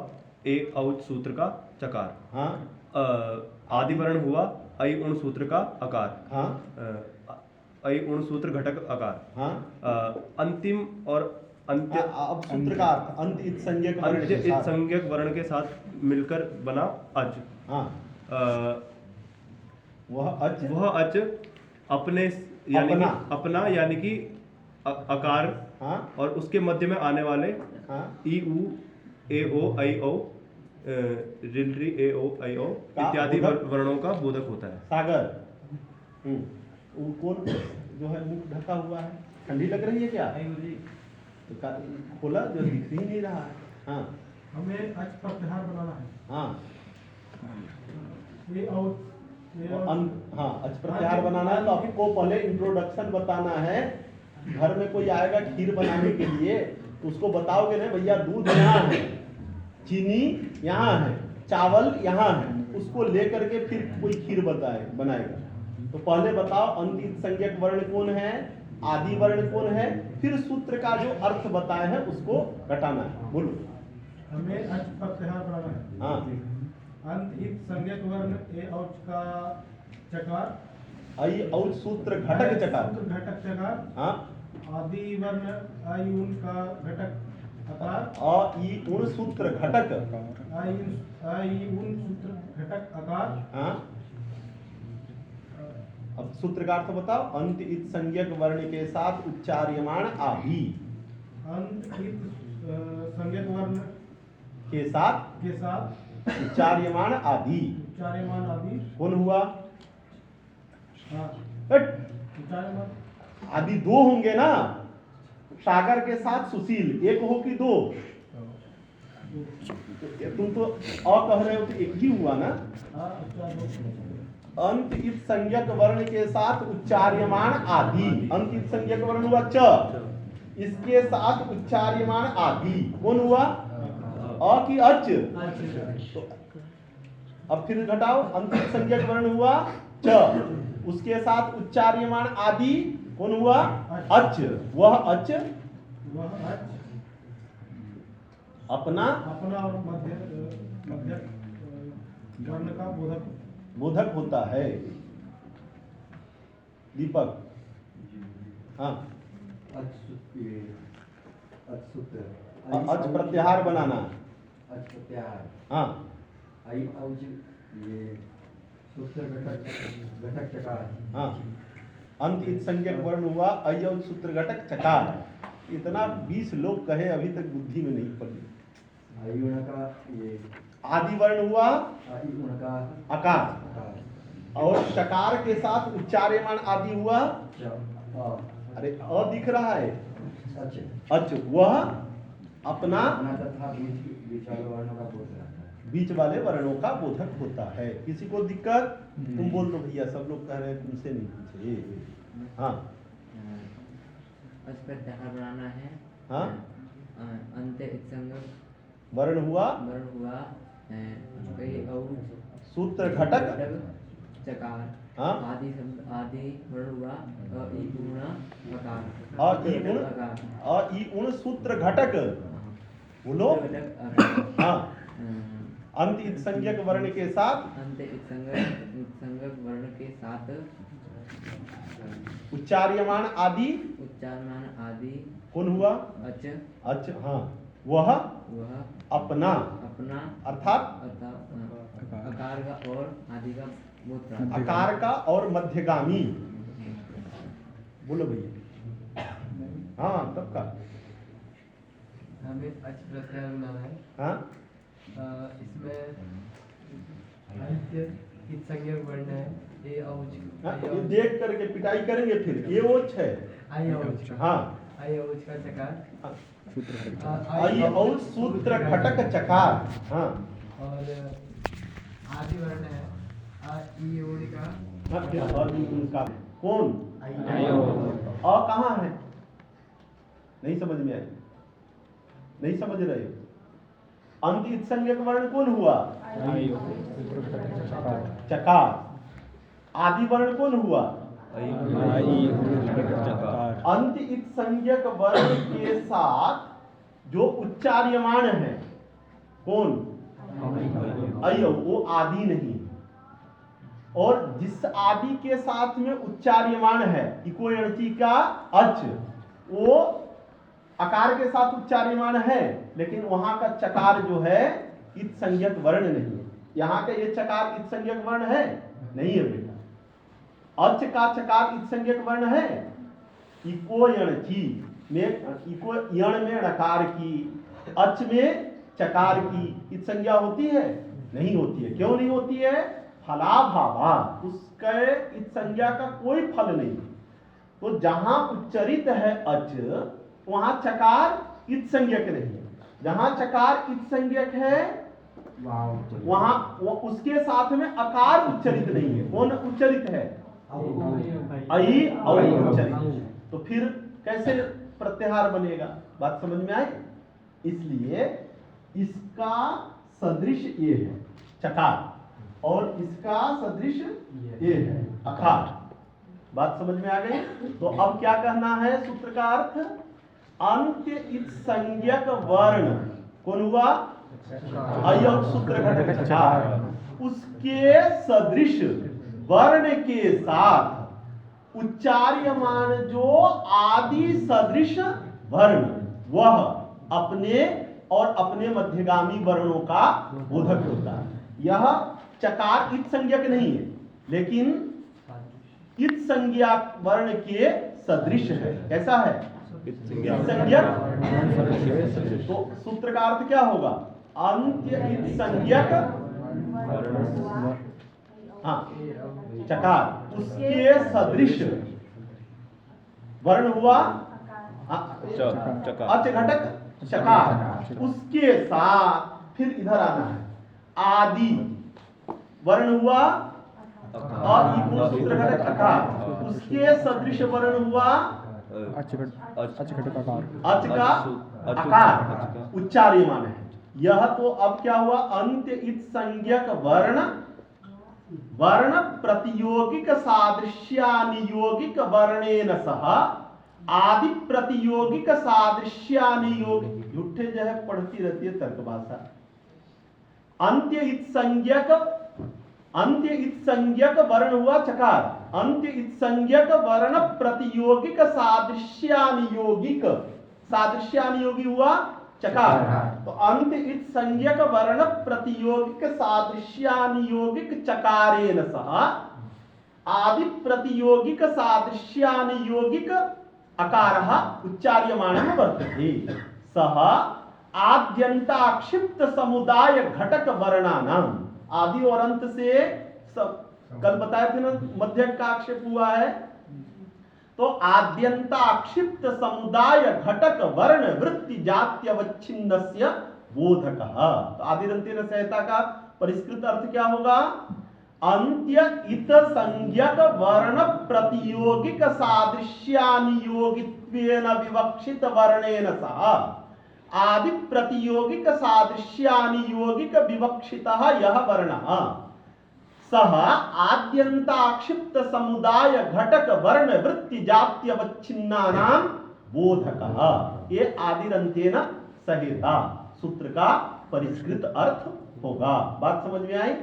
S9: ए औच सूत्र का चकार।
S1: हाँ
S9: आदि वर्ण हुआ ऐ उण सूत्र का आकार।
S1: हाँ
S9: ऐ उण सूत्र घटक आकार।
S1: हाँ
S9: अंतिम और अंत्य
S1: अब सूत्र का अर्थ अंत इत संज्ञक वर्ण
S9: अंत्य
S1: के
S9: इत
S1: साथ।
S9: संज्ञक वर्ण के साथ मिलकर बना अच।
S1: हाँ वह अच
S9: वह अच अपने यानी कि अपना यानी कि आकार
S1: हाँ
S9: और उसके मध्य में आने वाले
S1: हाँ
S9: ई उ ए ओ ऐ औ रिल ए ओ आई ओ
S1: का
S9: इत्यादि
S1: बोधक?
S9: वर्णों का बोधक होता है।
S1: सागर, वो कौन जो है मुख ढका हुआ है, ठंडी लग रही है क्या? तो खोला जो दिख ही नहीं रहा है। हाँ
S6: हमें अच प्रत्याहार बनाना है।
S1: हाँ
S6: ये और
S1: हाँ अच प्रत्याहार बनाना है, तो आपको पहले इंट्रोडक्शन बताना है। घर में कोई आएगा खीर बनाने के लिए तो उसको बताओगे ना, भैया दूध यहाँ है, चीनी यहाँ है, चावल यहाँ है, उसको लेकर के फिर कोई खीर बनाएगा। तो पहले बताओ अंतिम संज्ञक वर्ण कौन है, आदि वर्ण कौन है, फिर सूत्र का जो अर्थ बताए हैं उसको घटाना है। बोलो।
S6: हमें अच प्रत्याहार बनाना है।
S1: हाँ
S6: अंत इत संज्ञक वर्ण ए औच का चकार,
S1: आई औच सूत्र घटक चकार।
S6: सूत्र घटक चकार,
S1: हाँ
S6: आदि वर्ण आई उन का घटक अकार,
S1: अ ई उण सूत्र घटक।
S6: आई उन सूत्र घटक अकार।
S1: हाँ अब सूत्र का अर्थ बताओ। अंत इत संज्ञक वर्ण के साथ उच्चार्यमाण आदि।
S6: अंत इत संज्ञक वर्ण
S1: के साथ उच्चार्यमाण आदि।
S6: उच्चार्यमान आदि
S1: कौन हुआ?
S6: हाँ
S1: हट।
S6: उच्चार्यमान
S1: आदि दो होंगे ना, सागर के साथ सुशील, एक हो कि दो? तुम तो अ कह रहे हो तो एक ही हुआ ना। अंत इत संज्ञक वर्ण के साथ उच्चार्यमाण आदि। अंत इत संज्ञक वर्ण हुआ च, इसके साथ उच्चार्यमाण आदि कौन हुआ? अ की अच। तो अब फिर घटाओ। अंत इत संज्ञक वर्ण हुआ च, उसके साथ उच्चार्यमाण आदि कौन हुआ? अच। वह अच अपना
S6: और मध्य वर्ण का
S1: बोधक होता है। दीपक। हाँ अच प्रत्याहार बनाना। हाँ हाँ अंत इत संज्ञक वर्ण हुआ अय और सूत्र घटक चकार। इतना 20 लोग कहे, अभी तक बुद्धि में नहीं पड़ी। आदि वर्ण हुआ अकार, और शकार के साथ उच्चार्यमाण आदि हुआ। अरे अ दिख रहा है, अच। वह अपना बीच वाले वर्णों का बोधक होता है। किसी को दिक्कत? तुम बोल दो भैया, सब लोग कह रहे हैं तुमसे नहीं पूछे। हाँ
S8: प्रत्याहार बनाना है।
S1: हाँ
S8: अंत संग
S1: वर्ण हुआ सूत्र घटक
S8: चकार।
S1: हाँ
S8: आदि शब्द आदि वर्ण हुआ अ ई गुण अकार।
S1: अ ई उण सूत्र घटक। बोलो। हाँ अंत इत संज्ञक वर्ण के साथ
S8: वर्ण के साथ
S1: उच्चार्यमाण आदि कौन हुआ?
S8: अच।
S1: अच। हाँ वह अपना अर्थात
S8: अकार का और आदि का बोध कराता है।
S1: आकार का और मध्यगामी। बोलो भैया। हाँ तब का
S3: हमें अच प्रत्याहार बनाना है।
S1: हाँ
S3: इसमें अंत्य इत संज्ञक वर्ण है ए औच।
S1: हाँ, ये देख करके पिटाई करेंगे फिर। ये ओच है।
S3: आई औच।
S1: हाँ
S3: आई औच का चकार।
S1: आई औच सूत्र घटक चकार। हाँ
S3: और आदि वर्ण है आ ई ओड़ी का।
S1: हाँ, फिर आदि उनका कौन? अ कहाँ है? नहीं समझ में आई? नहीं समझ रहे हो? अंत इत संज्ञक वर्ण कौन हुआ? चकार। आदि वर्ण कौन हुआ? अंत इत संज्ञक वर्ण के साथ जो उच्चार्यमाण है कौन? अयो, वो आदि नहीं। और जिस आदि के साथ में उच्चार्यमाण है इको एणची का अच, वो अकार के साथ उच्चार्यमाण है, लेकिन वहां का चकार जो है इत संज्ञक वर्ण नहीं है। यहाँ का ये चकार इत संज्ञक वर्ण है नहीं है बेटा। अच का चकार इत संज्ञक वर्ण है। इको यणची में, इको यण में णकार की, अच में चकार की इत संज्ञा होती है? नहीं होती है। क्यों नहीं होती है? फलाभावा, उसके इत संज्ञा का कोई फल नहीं। तो जहां उच्चरित है अच, वहां चकार इत संज्ञक नहीं है। जहां चकार इत संज्ञक है वहां उसके साथ में अकार उच्चरित नहीं है। कौन उच्चरित है? आई और उच्चरित। तो फिर कैसे प्रत्याहार बनेगा? बात समझ में आई? इसलिए इसका सदृश ये है चकार, और इसका सदृश ये है अकार। बात समझ में आ गई? तो अब क्या कहना है सूत्र का अर्थ? अंत्य इत संज्ञक वर्ण कौन हुआ? अयोग सूत्र घटक चकार, उसके सदृश वर्ण के साथ उच्चार्यमान जो आदि सदृश वर्ण, वह अपने और अपने मध्यगामी वर्णों का बोधक होता है। यह चकार इत संज्ञक नहीं है, लेकिन इत संज्ञा वर्ण के सदृश है। कैसा है? इत संज्ञक। तो सूत्र का अर्थ क्या होगा? अंत्य इत संज्ञक, हाँ, चकार, उसके सदृश वर्ण हुआ अच घटक चकार, उसके साथ फिर इधर आना है आदि वर्ण हुआ सूत्र घटक अकार, उसके सदृश वर्ण हुआ अच का अकार उच्चार्यमान है। यह तो अब क्या हुआ? अंत्य इत संज्ञक वर्ण, वर्ण प्रतियोगिक सादृश्यानियोगिक वर्णेन सह आदि प्रतियोगिक सादृश्यानियोगिक, झूठे जो है पढ़ती रहती है तर्क भाषा। अंत्य इत संज्ञक वर्ण हुआ चकार, अंत्य इत संज्ञक वर्ण प्रतियोगिक सादृश्यानियोगिक, सादृश्यानियोगी हुआ चकार। तो अंत्य इत संज्ञक वर्ण प्रतियोगिक सादृश्यानियोगिक चकारेन सह आदि प्रतियोगिक सादृश्यानियोगिक अकारः उच्चार्यमाणः वर्तते। सह आद्यंताक्षिप्त समुदाय घटक वर्णानाम, आदि और अंत से कल बताए थे ना मध्य का आक्षेप हुआ है। तो आद्यंताक्षिप्त समुदाय घटक वर्ण वृत्ति जात्यवच्छिन्नस्य बोधकः। तो आदिरंतेन संहिता का परिष्कृत अर्थ क्या होगा? अंत्य इत संज्ञक वर्ण प्रतियोगिक सादृश्यानियोगित्वेन विवक्षित वर्णेन सह आदि प्रतियोगिक सादृश्यानियोगिक विवक्षितः यह वर्णः सह आद्यंताक्षिप्त समुदाय घटक वर्ण वृत्ति जात्यवच्छिन्नानां बोधकः। ये आदिरंतेन संहिता सूत्र का परिष्कृत अर्थ होगा। बात समझ में आई?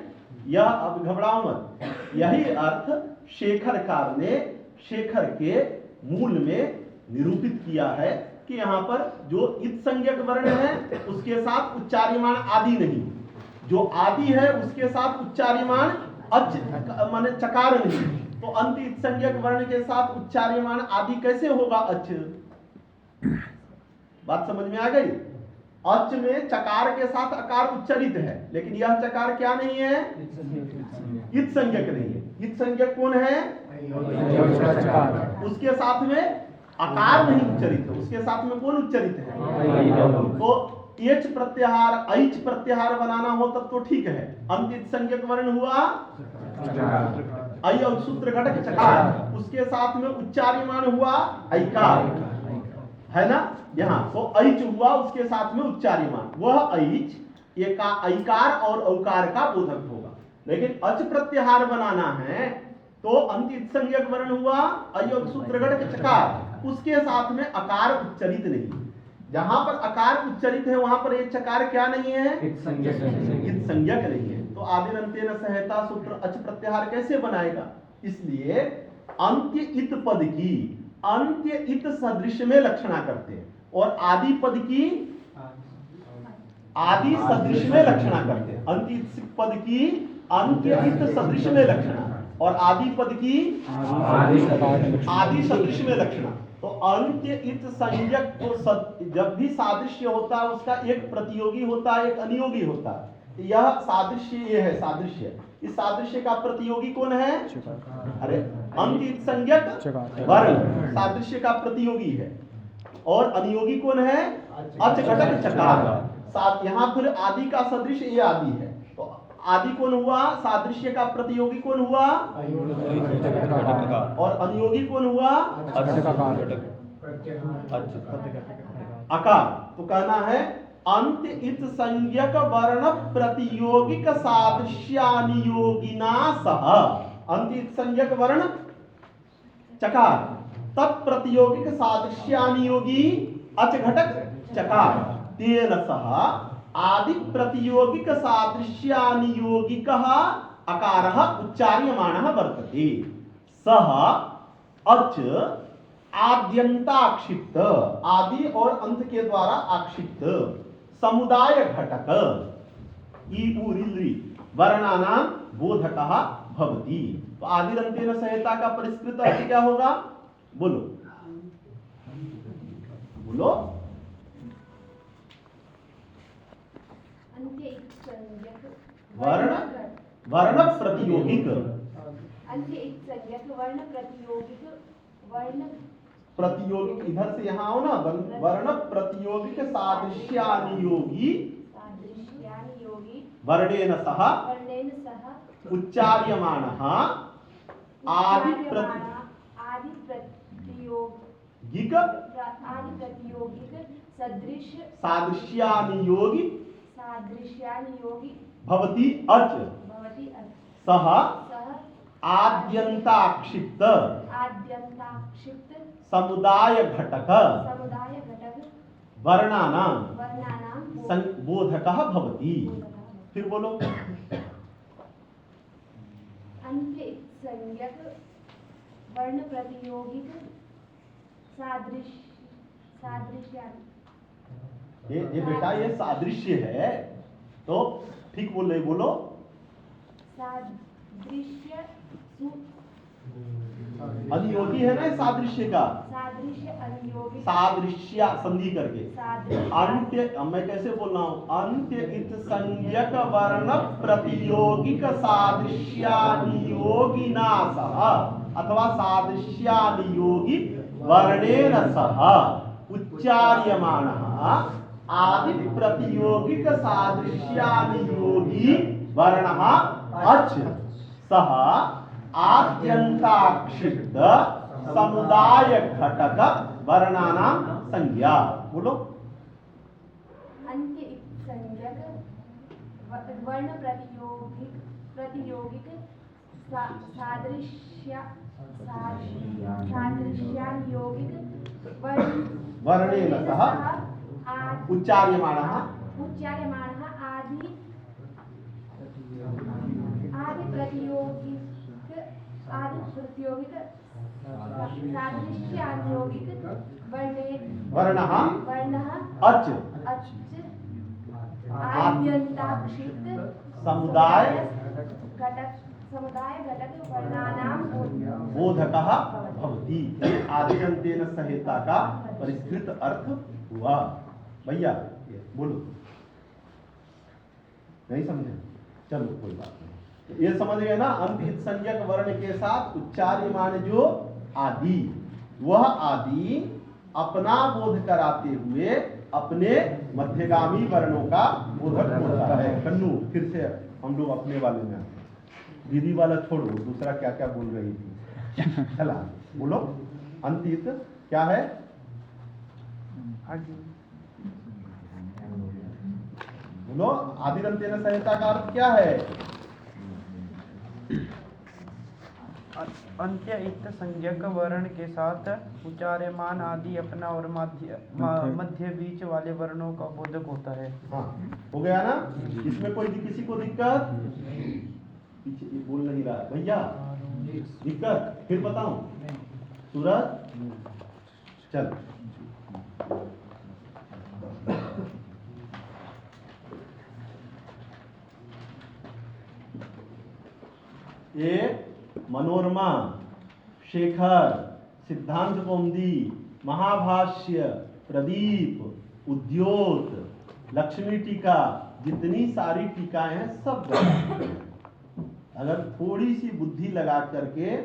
S1: यह अब घबराओ मत, यही अर्थ शेखरकार ने शेखर के मूल में निरूपित किया है कि यहाँ पर जो इत संज्ञक वर्ण है उसके साथ उच्चार्यमान आदि नहीं, जो आदि है उसके साथ उच्चार्यमान अच माने चकार नहीं। तो अंत इत संज्ञक वर्ण के साथ उच्चार्यमान आदि कैसे होगा? अच। बात समझ में आ गई? अच में चकार के साथ अकार उच्चरित है, लेकिन यह चकार क्या नहीं है? इत संज्ञक नहीं है। इत संज्ञक कौन है? उसके साथ में अकार नहीं उच्चरित है, उसके साथ में कौन उच्चरित है? तो एच प्रत्याहार ऐच प्रत्याहार बनाना हो तब तो ठीक है। अंतित संज्ञक वर्ण हुआ ऐ और सूत्र घटक चकार, उसके साथ में उच्चार्यमान हुआ ऐकार, है ना? यहाँ तो ऐच हुआ, उसके साथ में उच्चार्यमान, वह ऐच ऐकार और औकार का बोधक होगा। लेकिन अच प्रत्याहार बनाना है तो अंतित संज्ञक वर्ण हुआ ऐ और सूत्र घटक चकार, उसके साथ में अकार उच्चरित नहीं। जहां पर अकार उच्चरित है वहां पर एक चकार क्या नहीं है? इत संज्ञक नहीं है। तो आदिरंतेन संहिता सूत्र अच प्रत्याहार कैसे बनाएगा? इसलिए अंत्य इत पद की अंत्य इत सदृश में लक्षणा करते हैं और आदि पद की आदि सदृश में लक्षणा करते हैं। अंत्य इत पद की अंत्य इत सदृश में लक्षणा और आदि पद की आदि सदृश में लक्षणा। तो अंत्य इत संज्ञक को जब भी सादृश्य होता है उसका एक प्रतियोगी होता है, एक अनियोगी होता है। यह सादृश्य, ये है सादृश्य। इस सादृश्य का प्रतियोगी कौन है? अरे अंत्य इत संज्ञक वर्ण सादृश्य का प्रतियोगी है। और अनियोगी कौन है? अच घटक चकार। यहाँ फिर आदि का सदृश ये आदि है, तो आदि कौन हुआ? सादृश्य का प्रतियोगी कौन हुआ? और अनियोगी कौन हुआ? अकार। तो कहना है अंत्य इत संज्ञक वर्ण प्रतियोगिक सादृश्यानियोगिना सह। अंत्य इत संज्ञक वर्ण चकार, तत्प्रतियोगिक सादृश्यानियोगी अच घटक चकार, तेन सह आदि प्रतियोगिक सादृश्यानियोगिकः अकारः उच्चार्यमाणः वर्तते। सह अच आद्यंताक्षिप्त, आदि और अंत के द्वारा आक्षिप्त समुदाय घटक ईउरिल्रि वर्णानां बोधकः भवति। तो आदिरंतेन संहिता का परिष्कृत अर्थ क्या होगा? बोलो बोलो। वर्ण वर्ण प्रतियोगिक, प्रतियोगिक इधर से यहाँ आओ ना, वर्ण प्रतियोगिक सादृश्यानियोगी वर्णेन सह उच्चार्यमाणः आदि प्रतियोगिक सादृश्यानियोगी भवति अच सह आद्यंताक्षिप्त समुदाय घटक वर्णानां बोधकः भवति। फिर बोलो।
S10: अंत्य संज्ञक वर्ण प्रतियोगिक
S1: ये बेटा ये सादृश्य है, तो ठीक बोल रहे, बोलो।
S10: सादृश्य
S1: अनियोगी है ना इस सादृश्य का,
S10: सादृश्य अनियोगी,
S1: सादृश्य संधि करके अंत्य, मैं कैसे बोल रहा हूं? अंत्य इत संज्ञक वर्ण प्रतियोगिक सादृश्यानियोगिना सह अथवा सादृश्यानियोगी वर्णेन सह उच्चार्यमाणः आदि प्रतियोगिक सादृश्यानियोगी वर्णः अच सह आद्यंताक्षिप्त समुदाय घटक वर्णानां संज्ञा। बोलो।
S10: अंत्य संज्ञक वर्ण प्रतियोगिक सादृश्यानियोगिक
S1: वर्णेन सह उच्चार्यमाणः
S10: आदि प्रतियोगिक सादृश्यानियोगिक
S1: वर्णः अच
S10: आद्यंताक्षिप्त
S1: समुदाय
S10: घटक वर्णानां
S1: बोधकः भवति। आदिरंतेन संहिता का परिष्कृत अर्थ हुआ। भैया बोलो। नहीं समझे? चलो कोई बात नहीं। ये समझ गए ना? अंतिम संज्ञक वर्ण के साथ उच्चार्यमान जो आदि, वह आदि अपना बोध कराते हुए अपने मध्यगामी वर्णों का बोधक होता है। कन्नू फिर से हम लोग अपने वाले में आते हैं। दीदी वाला छोड़ो, दूसरा क्या क्या बोल रही थी। चला बोलो। अंतित क्या है? बोलो। आदिरंतेन संहिता का अर्थ क्या है?
S4: अंत्य इत संज्ञक वर्ण के साथ उच्चार्यमान आदि अपना और मध्य बीच वाले वर्णों का बोधक होता है।
S1: हाँ, हो गया ना? इसमें कोई किसी को दिक्कत? पीछे बोल नहीं रहा भैया, दिक्कत? फिर बताऊं? सूरज चल। ये मनोरमा, शेखर, सिद्धांत कौमुदी, महाभाष्य, प्रदीप, उद्योत, लक्ष्मी टीका, जितनी सारी टीकाएं हैं सब गलत हैं। अगर थोड़ी सी बुद्धि लगा करके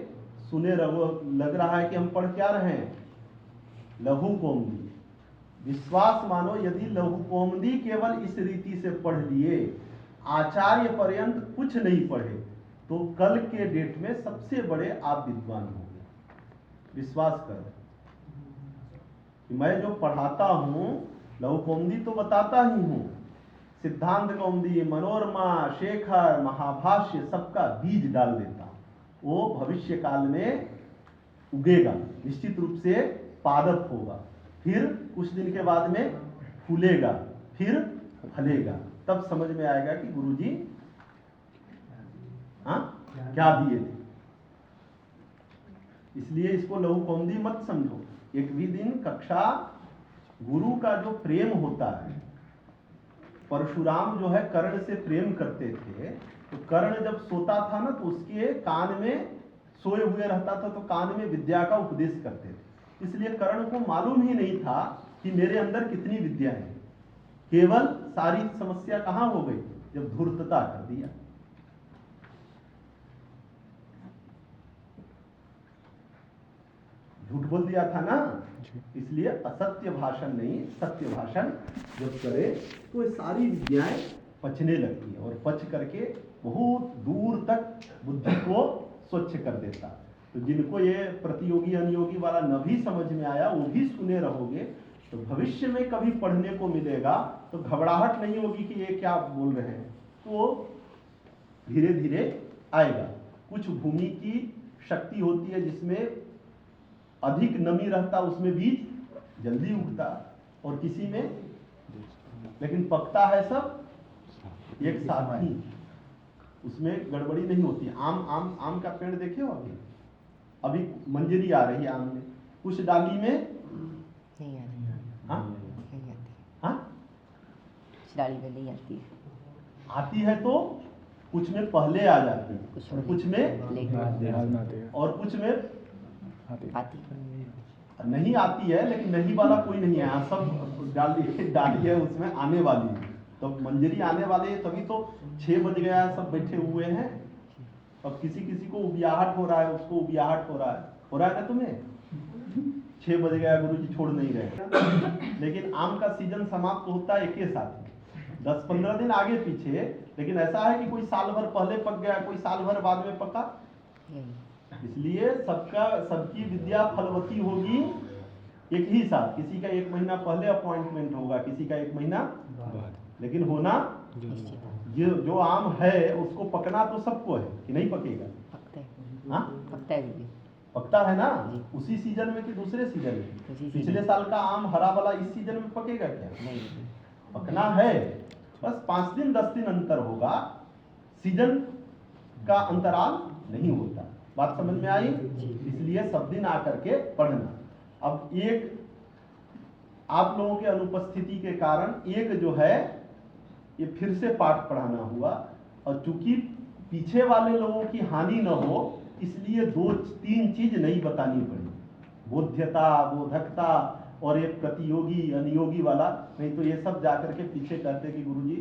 S1: सुने रहो, लग रहा है कि हम पढ़ क्या रहे हैं, लघु कौमुदी, विश्वास मानो यदि लघु कौमुदी केवल इस रीति से पढ़ लिए, आचार्य पर्यंत कुछ नहीं पढ़े, तो कल के डेट में सबसे बड़े आप विद्वान होंगे। विश्वास करो कि मैं जो पढ़ाता हूं लघु कौमुदी तो बताता ही हूं, सिद्धांत कौमुदी, मनोरमा, शेखर, महाभाष्य सबका बीज डाल देता हूं। वो भविष्य काल में उगेगा, निश्चित रूप से पादप होगा, फिर कुछ दिन के बाद में फूलेगा, फिर फलेगा, तब समझ में आएगा कि गुरुजी क्या दिए थे। इसलिए इसको लघु कौमुदी मत समझो। एक भी दिन कक्षा, गुरु का जो प्रेम होता है, परशुराम जो है कर्ण से प्रेम करते थे, तो कर्ण जब सोता था ना तो उसके कान में, सोए हुए रहता था तो कान में विद्या का उपदेश करते थे। इसलिए कर्ण को मालूम ही नहीं था कि मेरे अंदर कितनी विद्या है। केवल सारी समस्या कहां हो गई, जब धूर्तता कर दिया। झूठ बोल दिया था ना, इसलिए असत्य भाषण नहीं, सत्य भाषण जब करे तो ये सारी विद्याएं पचने लगती है, और पच करके बहुत दूर तक बुद्धि को स्वच्छ कर देता। तो जिनको ये प्रतियोगी अनियोगी वाला न भी समझ में आया, वो भी सुने रहोगे, तो भविष्य में कभी पढ़ने को मिलेगा तो घबराहट नहीं होगी कि ये क्या बोल रहे हैं, तो धीरे धीरे आएगा। कुछ भूमि की शक्ति होती है जिसमें अधिक नमी रहता, उसमें बीज जल्दी उगता, और किसी में लेकिन पकता है सब एक साथ ही, उसमें गड़बड़ी नहीं होती। आम का पेड़ देखे हो, अभी मंजरी आ रही है आम में, कुछ डाली में
S11: नहीं आती, डाली में नहीं आती,
S1: आती है तो कुछ में पहले आ जाती है, कुछ में और कुछ में
S11: आती
S1: नहीं आती है, लेकिन नहीं वाला कोई नहीं है। सब डाली है उसमें आने वाली है, तो मंजरी आने वाली है, तभी तो 6 बज गया है, सब बैठे हुए हैं। अब किसी किसी को उबियाहट हो रहा है, उसको उबियाहट हो रहा है ना तुम्हें, 6 बज गया, गुरुजी छोड़ नहीं रहे। लेकिन आम का सीजन समाप्त होता है एक ही साथ, 10-15 दिन आगे पीछे, लेकिन ऐसा है कि कोई साल भर पहले पक गया, कोई साल भर बाद में पका। इसलिए सबकी विद्या फलवती होगी एक ही साथ। किसी का 1 महीना पहले अपॉइंटमेंट होगा, किसी का 1 महीना बाद, लेकिन होना जो आम है उसको पकना तो सबको है कि नहीं पकेगा, पकता है ना, उसी सीजन में कि दूसरे सीजन में। पिछले साल का आम हरा वाला इस सीजन में पकेगा क्या, नहीं पकना है, बस 5 दिन 10 दिन अंतर होगा, सीजन का अंतराल नहीं होता। बात समझ में आई? इसलिए सब दिन आकर के पढ़ना। अब एक आप लोगों के अनुपस्थिति के कारण एक जो है ये फिर से पाठ पढ़ाना हुआ, और चूंकि पीछे वाले लोगों की हानि न हो इसलिए 2-3 चीज नहीं बतानी पड़ी, बोध्यता, बोधकता और एक प्रतियोगी अनियोगी वाला, नहीं तो ये सब जाकर के पीछे कहते कि गुरुजी